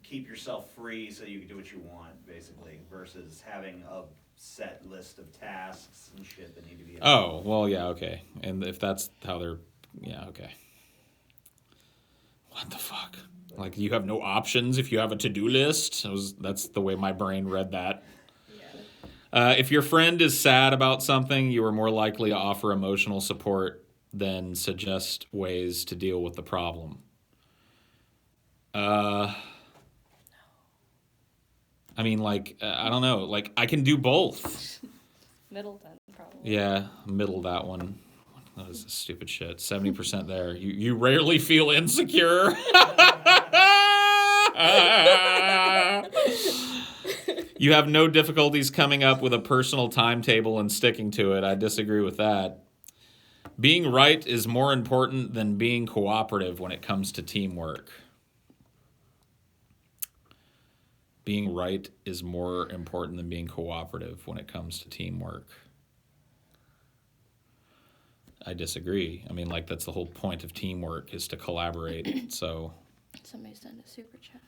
keep yourself free so you can do what you want, basically, versus having a set list of tasks and shit that need to be done. Oh, well, yeah, okay. And if that's how they're... Yeah, okay. What the fuck? Like, you have no options if you have a to-do list? That's the way my brain read that. If your friend is sad about something, you are more likely to offer emotional support than suggest ways to deal with the problem. I mean, like, I don't know. Like, I can do both. Middle then, probably. Yeah, middle that one. That was stupid shit. 70% there. You rarely feel insecure. You have no difficulties coming up with a personal timetable and sticking to it. I disagree with that. Being right is more important than being cooperative when it comes to teamwork. Being right is more important than being cooperative when it comes to teamwork. I disagree. I mean, like, that's the whole point of teamwork, is to collaborate. So, Somebody send a super chat.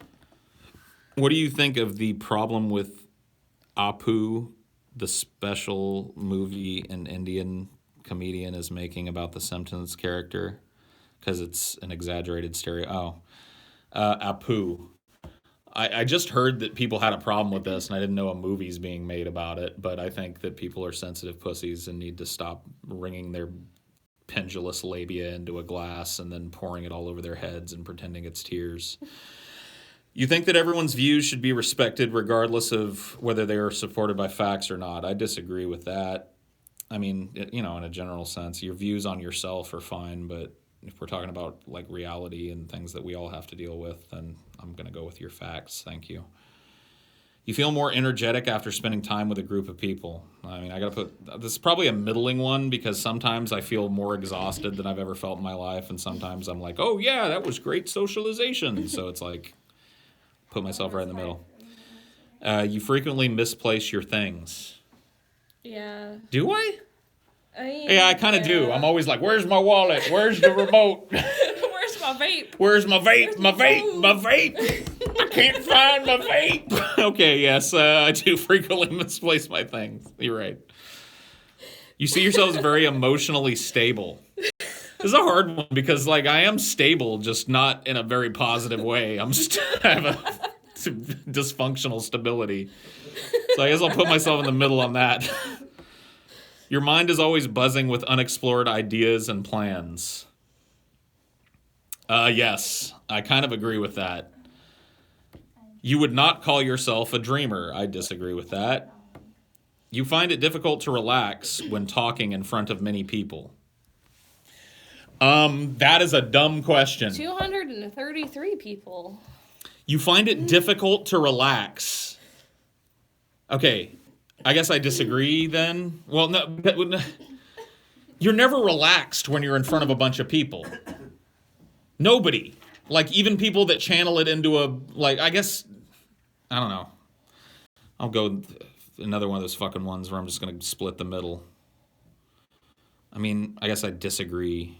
what do you think of the problem with Apu, the special movie an Indian comedian is making about the Simpsons character? Because it's an exaggerated stereo. Apu. I just heard that people had a problem with this, and I didn't know a movie's being made about it, but I think that people are sensitive pussies and need to stop wringing their pendulous labia into a glass and then pouring it all over their heads and pretending it's tears. You think that everyone's views should be respected regardless of whether they are supported by facts or not. I disagree with that. I mean, in a general sense, your views on yourself are fine, but if we're talking about like reality and things that we all have to deal with, then I'm going to go with your facts. Thank you. You feel more energetic after spending time with a group of people. I mean, I got to put, this is probably a middling one, because sometimes I feel more exhausted than I've ever felt in my life. And sometimes I'm like, oh yeah, that was great socialization. So it's like, put myself right in the middle. You frequently misplace your things. Yeah. Do I? I mean, Yeah, I kind of do. I'm always like, where's my wallet? Where's the remote? Where's my vape? Where's my vape? Where's My my vape? phone? My vape? I can't find my vape. Okay, yes, I do frequently misplace my things. You're right. You see yourselves very emotionally stable. This is a hard one because, like, I am stable, just not in a very positive way. I have a dysfunctional stability. So I guess I'll put myself in the middle on that. Your mind is always buzzing with unexplored ideas and plans. Yes, I kind of agree with that. You would not call yourself a dreamer. I disagree with that. You find it difficult to relax when talking in front of many people. That is a dumb question. 233 people. You find it difficult to relax. Okay, I guess I disagree then. Well, no, you're never relaxed when you're in front of a bunch of people. Nobody. Like, even people that channel it into a, like, I guess, I don't know. I'll go another one of those fucking ones where I'm just going to split the middle. I mean, I guess I disagree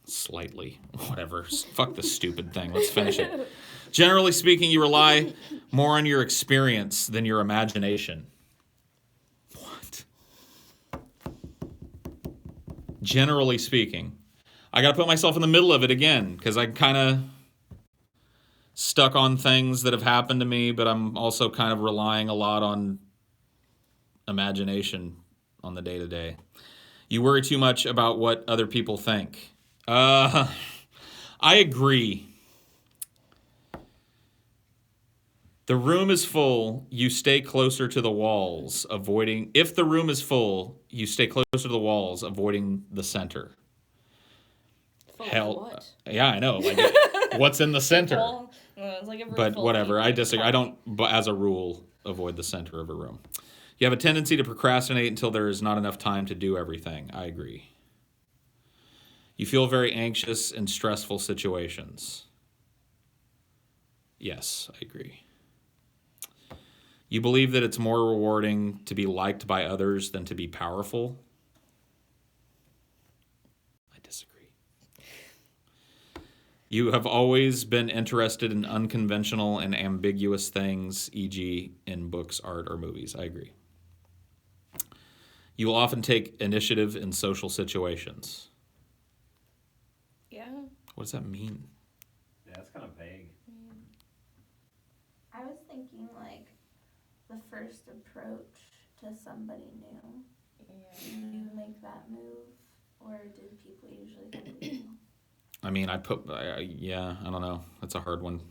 slightly. Whatever. Fuck this stupid thing. Let's finish it. Generally speaking, you rely more on your experience than your imagination. What? Generally speaking. I got to put myself in the middle of it again, because I kind of stuck on things that have happened to me, but I'm also kind of relying a lot on imagination on the day-to-day. You worry too much about what other people think. I agree. The room is full, you stay closer to the walls, avoiding... If the room is full, you stay closer to the walls, avoiding the center. Hell, what? Yeah, I know. Like, what's in the center? Well, it's like a room But full of whatever, people. I disagree. I don't, but as a rule, avoid the center of a room. You have a tendency to procrastinate until there is not enough time to do everything. I agree. You feel very anxious in stressful situations. Yes, I agree. You believe that it's more rewarding to be liked by others than to be powerful. I disagree. You have always been interested in unconventional and ambiguous things, e.g. in books, art, or movies. I agree. You will often take initiative in social situations. Yeah. What does that mean? Yeah, that's kind of vague. I was thinking like the first approach to somebody new. Yeah. Do you make that move, or did people usually come to you? I mean, I don't know. That's a hard one.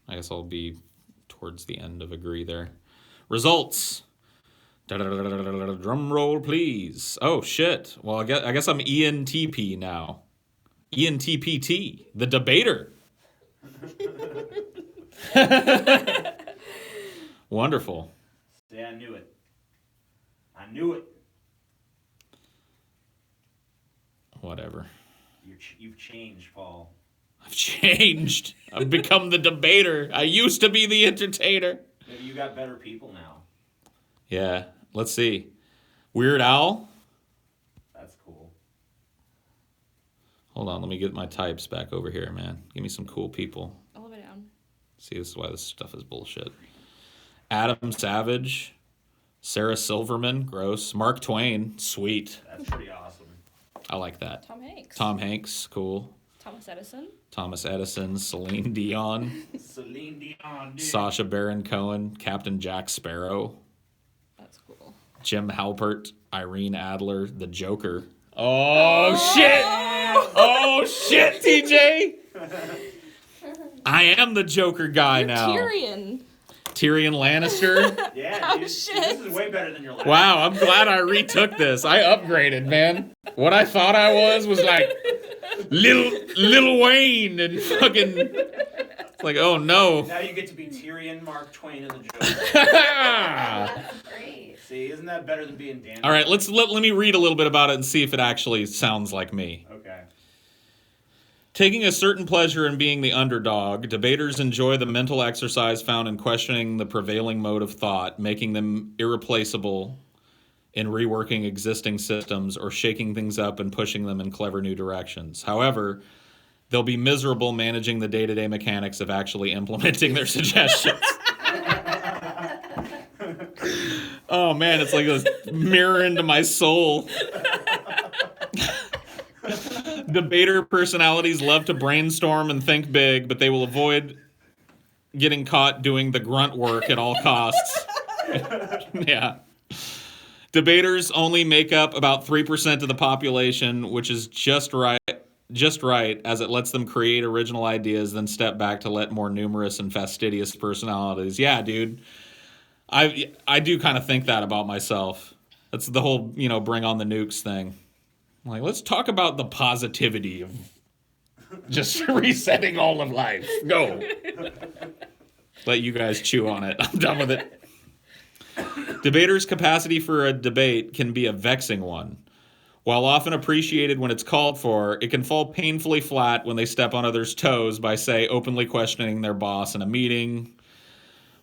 I guess I'll be towards the end of agree there. Results. Drum roll, please. Oh, shit. Well, I guess I'm ENTP now. ENTPT, the debater. Wonderful. See, I knew it. I knew it. Whatever. You've changed, Paul. I've changed. I've become the debater. I used to be the entertainer. Maybe you got better people now. Yeah. Let's see. Weird Al. That's cool. Hold on. Let me get my types back over here, man. Give me some cool people. All the way down. See, this is why this stuff is bullshit. Adam Savage. Sarah Silverman. Gross. Mark Twain. Sweet. That's pretty awesome. I like that. Tom Hanks. Tom Hanks. Cool. Thomas Edison. Thomas Edison. Celine Dion. Celine Dion, dude. Sacha Baron Cohen. Captain Jack Sparrow. That's cool. Jim Halpert. Irene Adler. The Joker. Oh, shit! Oh, shit, TJ! I am the Joker guy now. Tyrion. Tyrion Lannister. Yeah, Oh, dude. shit. This is way better than your last. Wow, I'm glad I retook this. I upgraded, man. What I thought I was like Lil Wayne and fucking. It's like, oh no. Now you get to be Tyrion, Mark Twain, and the Joker. That's great. See, isn't that better than being Dan? All right, let me read a little bit about it and see if it actually sounds like me. Okay. Taking a certain pleasure in being the underdog, debaters enjoy the mental exercise found in questioning the prevailing mode of thought, making them irreplaceable in reworking existing systems or shaking things up and pushing them in clever new directions. However, they'll be miserable managing the day-to-day mechanics of actually implementing their suggestions. Oh man, it's like a mirror into my soul. Debater personalities love to brainstorm and think big, but they will avoid getting caught doing the grunt work at all costs. Yeah. Debaters only make up about 3% of the population, which is just right, as it lets them create original ideas, then step back to let more numerous and fastidious personalities. Yeah, dude. I do kind of think that about myself. That's the whole, bring on the nukes thing. I'm like, let's talk about the positivity of just resetting all of life. Go. Let you guys chew on it. I'm done with it. Debaters' capacity for a debate can be a vexing one. While often appreciated when it's called for, it can fall painfully flat when they step on others' toes by, say, openly questioning their boss in a meeting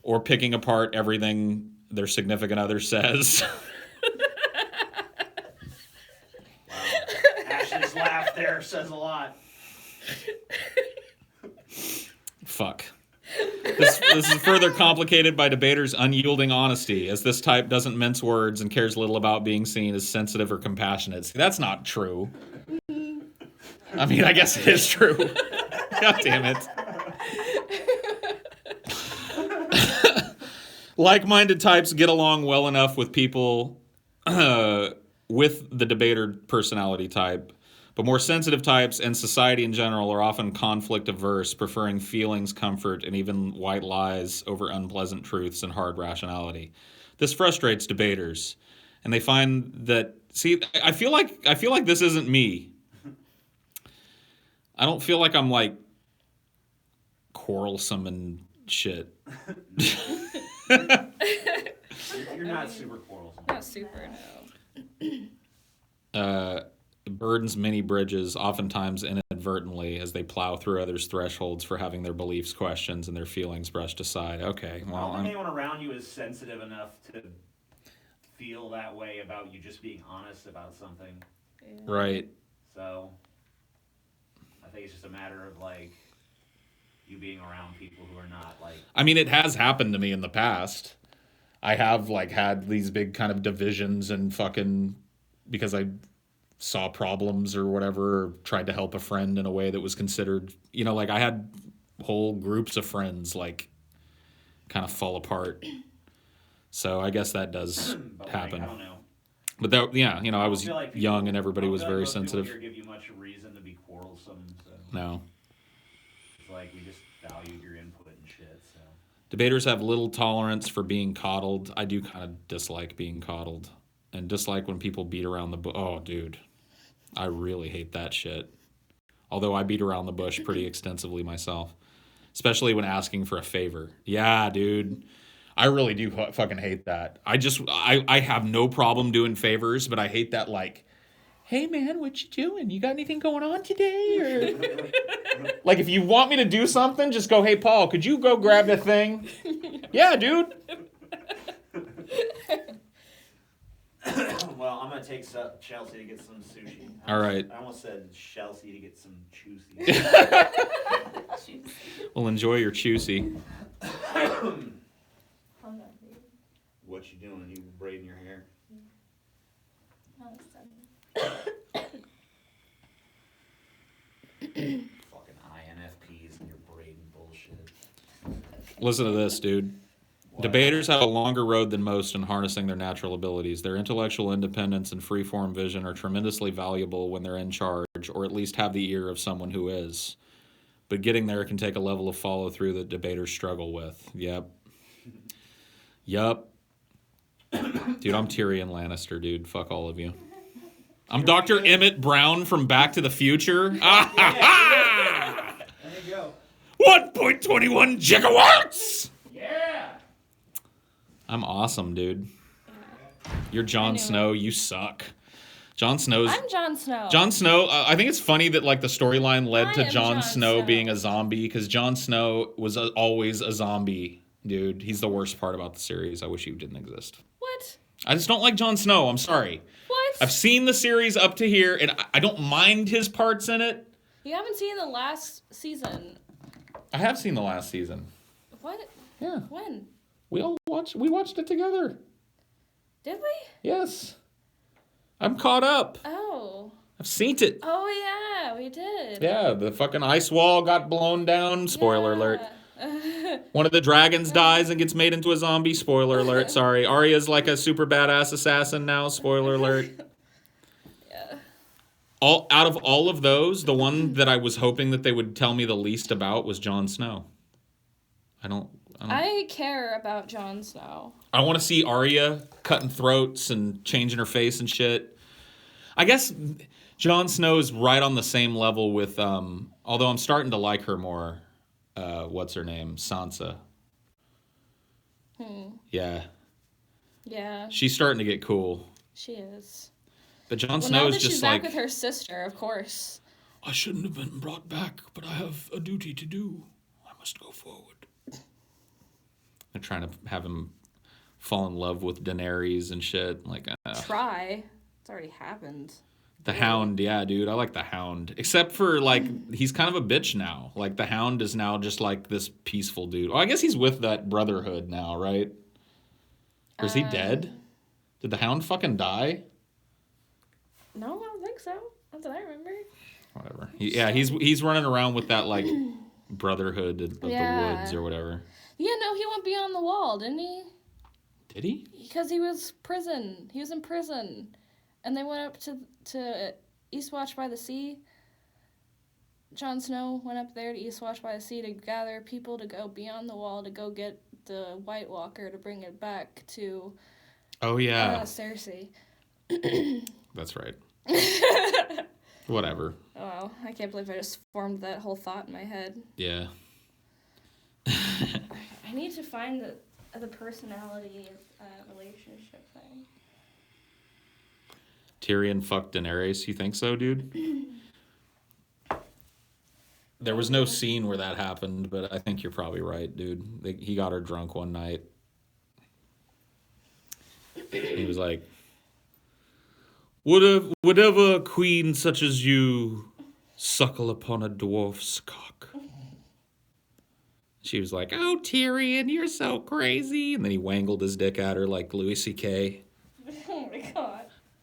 or picking apart everything their significant other says. Ashley's laugh there says a lot. Fuck. This is further complicated by debaters' unyielding honesty, as this type doesn't mince words and cares little about being seen as sensitive or compassionate. See, that's not true. I mean, I guess it is true. God damn it. Like-minded types get along well enough with people with the debater personality type, but more sensitive types and society in general are often conflict-averse, preferring feelings, comfort, and even white lies over unpleasant truths and hard rationality. This frustrates debaters, and they find that. See, I feel like this isn't me. I don't feel like I'm like quarrelsome and shit. You're not super quarrelsome. Not super, no. Burdens many bridges, oftentimes inadvertently, as they plow through others' thresholds for having their beliefs questioned and their feelings brushed aside. Okay, I well, don't think anyone around you is sensitive enough to feel that way about you just being honest about something. Yeah. right. So, I think it's just a matter of, like, you being around people who are not, like... I mean, it has happened to me in the past. I have, like, had these big kind of divisions and fucking... because I saw problems or whatever, or tried to help a friend in a way that was considered... like, I had whole groups of friends, like, kind of fall apart. So I guess that does but, happen. Like, I don't know. But that, yeah, I was feel like people- young and everybody I don't was feel like very most people sensitive. here give you much reason to be quarrelsome, so... No. It's like we just valued your input and shit, so... Debaters have little tolerance for being coddled. I do kind of dislike being coddled. And dislike when people beat around the bush. Oh, dude. I really hate that shit. Although I beat around the bush pretty extensively myself. especially when asking for a favor. Yeah, dude. I really do fucking hate that. I have no problem doing favors, but I hate that, like, hey man, what you doing? You got anything going on today? Or like, if you want me to do something, just go, hey Paul, could you go grab the thing? Yeah, dude. Well, I'm gonna take Chelsea to get some sushi. All right. I almost said Chelsea to get some juicy. Well, enjoy your choosy. Hold on, baby. What you doing? You braiding your hair? Oh, it's done. Fucking INFPs and your braiding bullshit. Listen to this, dude. What? Debaters have a longer road than most in harnessing their natural abilities. Their intellectual independence and free-form vision are tremendously valuable when they're in charge, or at least have the ear of someone who is. But getting there can take a level of follow-through that debaters struggle with. Yep. Yup. Dude, I'm Tyrion Lannister, dude. Fuck all of you. I'm Dr. Emmett Brown from Back to the Future. There you go. 1.21 gigawatts! Yeah! I'm awesome, dude. You're I Jon knew Snow. You suck. Jon Snow's... I'm Jon Snow. Jon Snow, I think it's funny that like the storyline led I to am Jon Jon Snow Snow. being a zombie, because Jon Snow was always a zombie, dude. He's the worst part about the series. I wish he didn't exist. What? I just don't like Jon Snow. I'm sorry. What? I've seen the series up to here, and I don't mind his parts in it. You haven't seen the last season. I have seen the last season. What? Yeah, When? we watched it together. Did we? Yes, I'm caught up. Oh. I've seen it. Oh yeah, we did. Yeah, the fucking ice wall got blown down. Spoiler alert. alert. One of the dragons dies and gets made into a zombie. Spoiler alert. Sorry. Arya's like a super badass assassin now. Spoiler alert. Yeah. Out of all of those, the one that I was hoping that they would tell me the least about was Jon Snow. I care about Jon Snow. I want to see Arya cutting throats and changing her face and shit. I guess Jon Snow is right on the same level with, although I'm starting to like her more. What's her name? Sansa. Yeah. Yeah, She's starting to get cool. she is. But Jon Well, Snow now is that she's just back like, with her sister, of course. I shouldn't have been brought back, but I have a duty to do. I must go forward. They're trying to have him fall in love with Daenerys and shit. Like, Try. It's already happened. the Hound, yeah, dude. I like the Hound. Except for, like, he's kind of a bitch now. Like, the Hound is now just, like, this peaceful dude. Well, I guess he's with that Brotherhood now, right? Or is he dead? Did the Hound fucking die? No, I don't think so. That's what I remember. Whatever. He's running around with that, like, Brotherhood of the Yeah. Woods or whatever. Yeah, no, he went beyond the wall, didn't he? Did he? Because he was prison. He was in prison. And they went up to Eastwatch by the Sea. Jon Snow went up there to Eastwatch by the Sea to gather people to go beyond the wall to go get the White Walker to bring it back to Oh, yeah. Cersei. That's right. Whatever. Wow, I can't believe I just formed that whole thought in my head. Yeah. I need to find the personality relationship thing. Tyrion fucked Daenerys. You think so, dude? There was no scene where that happened, but I think you're probably right, dude. He got her drunk one night. He was like, whatever a queen such as you suckle upon a dwarf's cock. She was like, oh, Tyrion, you're so crazy. And then he wangled his dick at her like Louis C.K. Oh my god.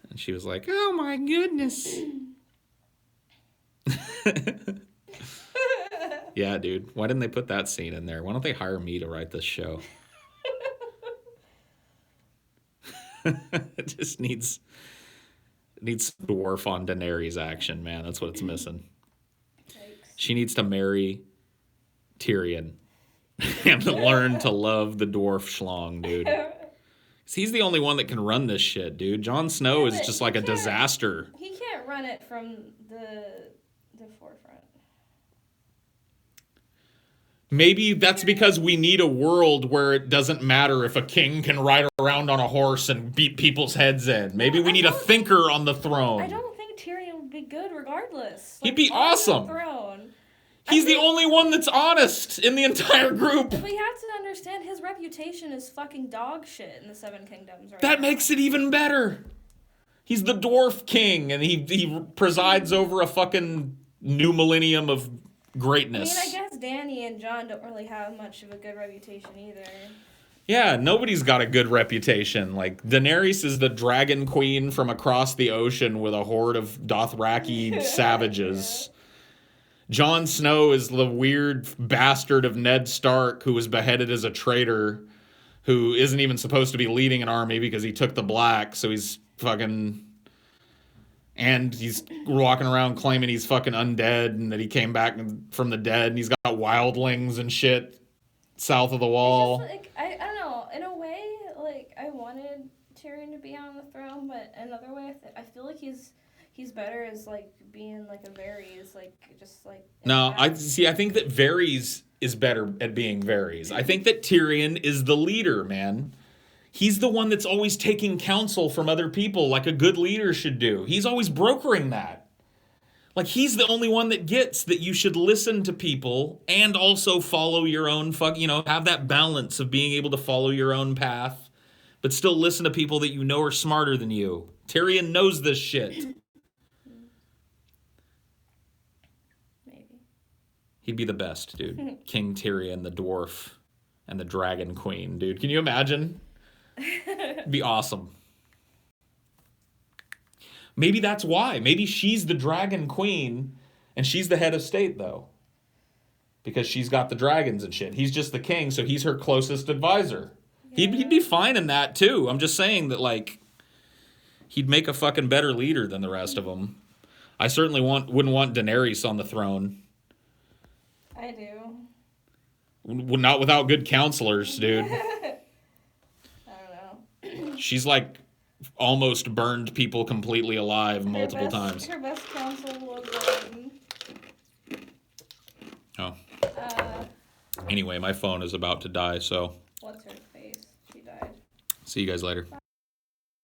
And she was like, oh my goodness. Yeah, dude. Why didn't they put that scene in there? Why don't they hire me to write this show? It just needs dwarf on Daenerys action, man. That's what it's missing. She needs to marry Tyrion and to learn to love the dwarf schlong, dude. 'Cause he's the only one that can run this shit, dude. Jon Snow is but just he like a can't- disaster. He can't run it from the forefront. Maybe that's because we need a world where it doesn't matter if a king can ride around on a horse and beat people's heads in. Maybe we need a thinker on the throne. I don't think Tyrion would be good regardless. He'd be awesome. On the throne. He's the only one that's honest in the entire group. But we have to understand his reputation is fucking dog shit in the Seven Kingdoms right That now. makes it even better. He's the dwarf king, and he presides over a fucking new millennium of greatness. I mean, I guess Dany and Jon don't really have much of a good reputation either. Yeah, nobody's got a good reputation. Like, Daenerys is the dragon queen from across the ocean with a horde of Dothraki savages. Jon Snow is the weird bastard of Ned Stark who was beheaded as a traitor, who isn't even supposed to be leading an army because he took the black, so he's fucking... And he's walking around claiming he's fucking undead and that he came back from the dead, and he's got wildlings and shit south of the wall. It's just, like, I don't know. In a way, like, I wanted Tyrion to be on the throne, but another way, I feel like he's better as, like, being, like, a Varys, like, just, like... No, I think that Varys is better at being Varys. I think that Tyrion is the leader, man. He's the one that's always taking counsel from other people like a good leader should do. He's always brokering that. Like, he's the only one that gets that you should listen to people and also follow your own have that balance of being able to follow your own path, but still listen to people that you know are smarter than you. Tyrion knows this shit. Maybe. He'd be the best, dude. King Tyrion, the dwarf, and the dragon queen, dude. Can you imagine? It'd be awesome. Maybe that's why. Maybe she's the dragon queen and she's the head of state, though. Because she's got the dragons and shit. He's just the king, so he's her closest advisor. Yeah. He'd be fine in that, too. I'm just saying that, like, he'd make a fucking better leader than the rest of them. I certainly wouldn't want Daenerys on the throne. I do. Not without good counselors, dude. She's like almost burned people completely alive multiple times. Her best counsel was Anyway, my phone is about to die, so what's her face? She died. See you guys later.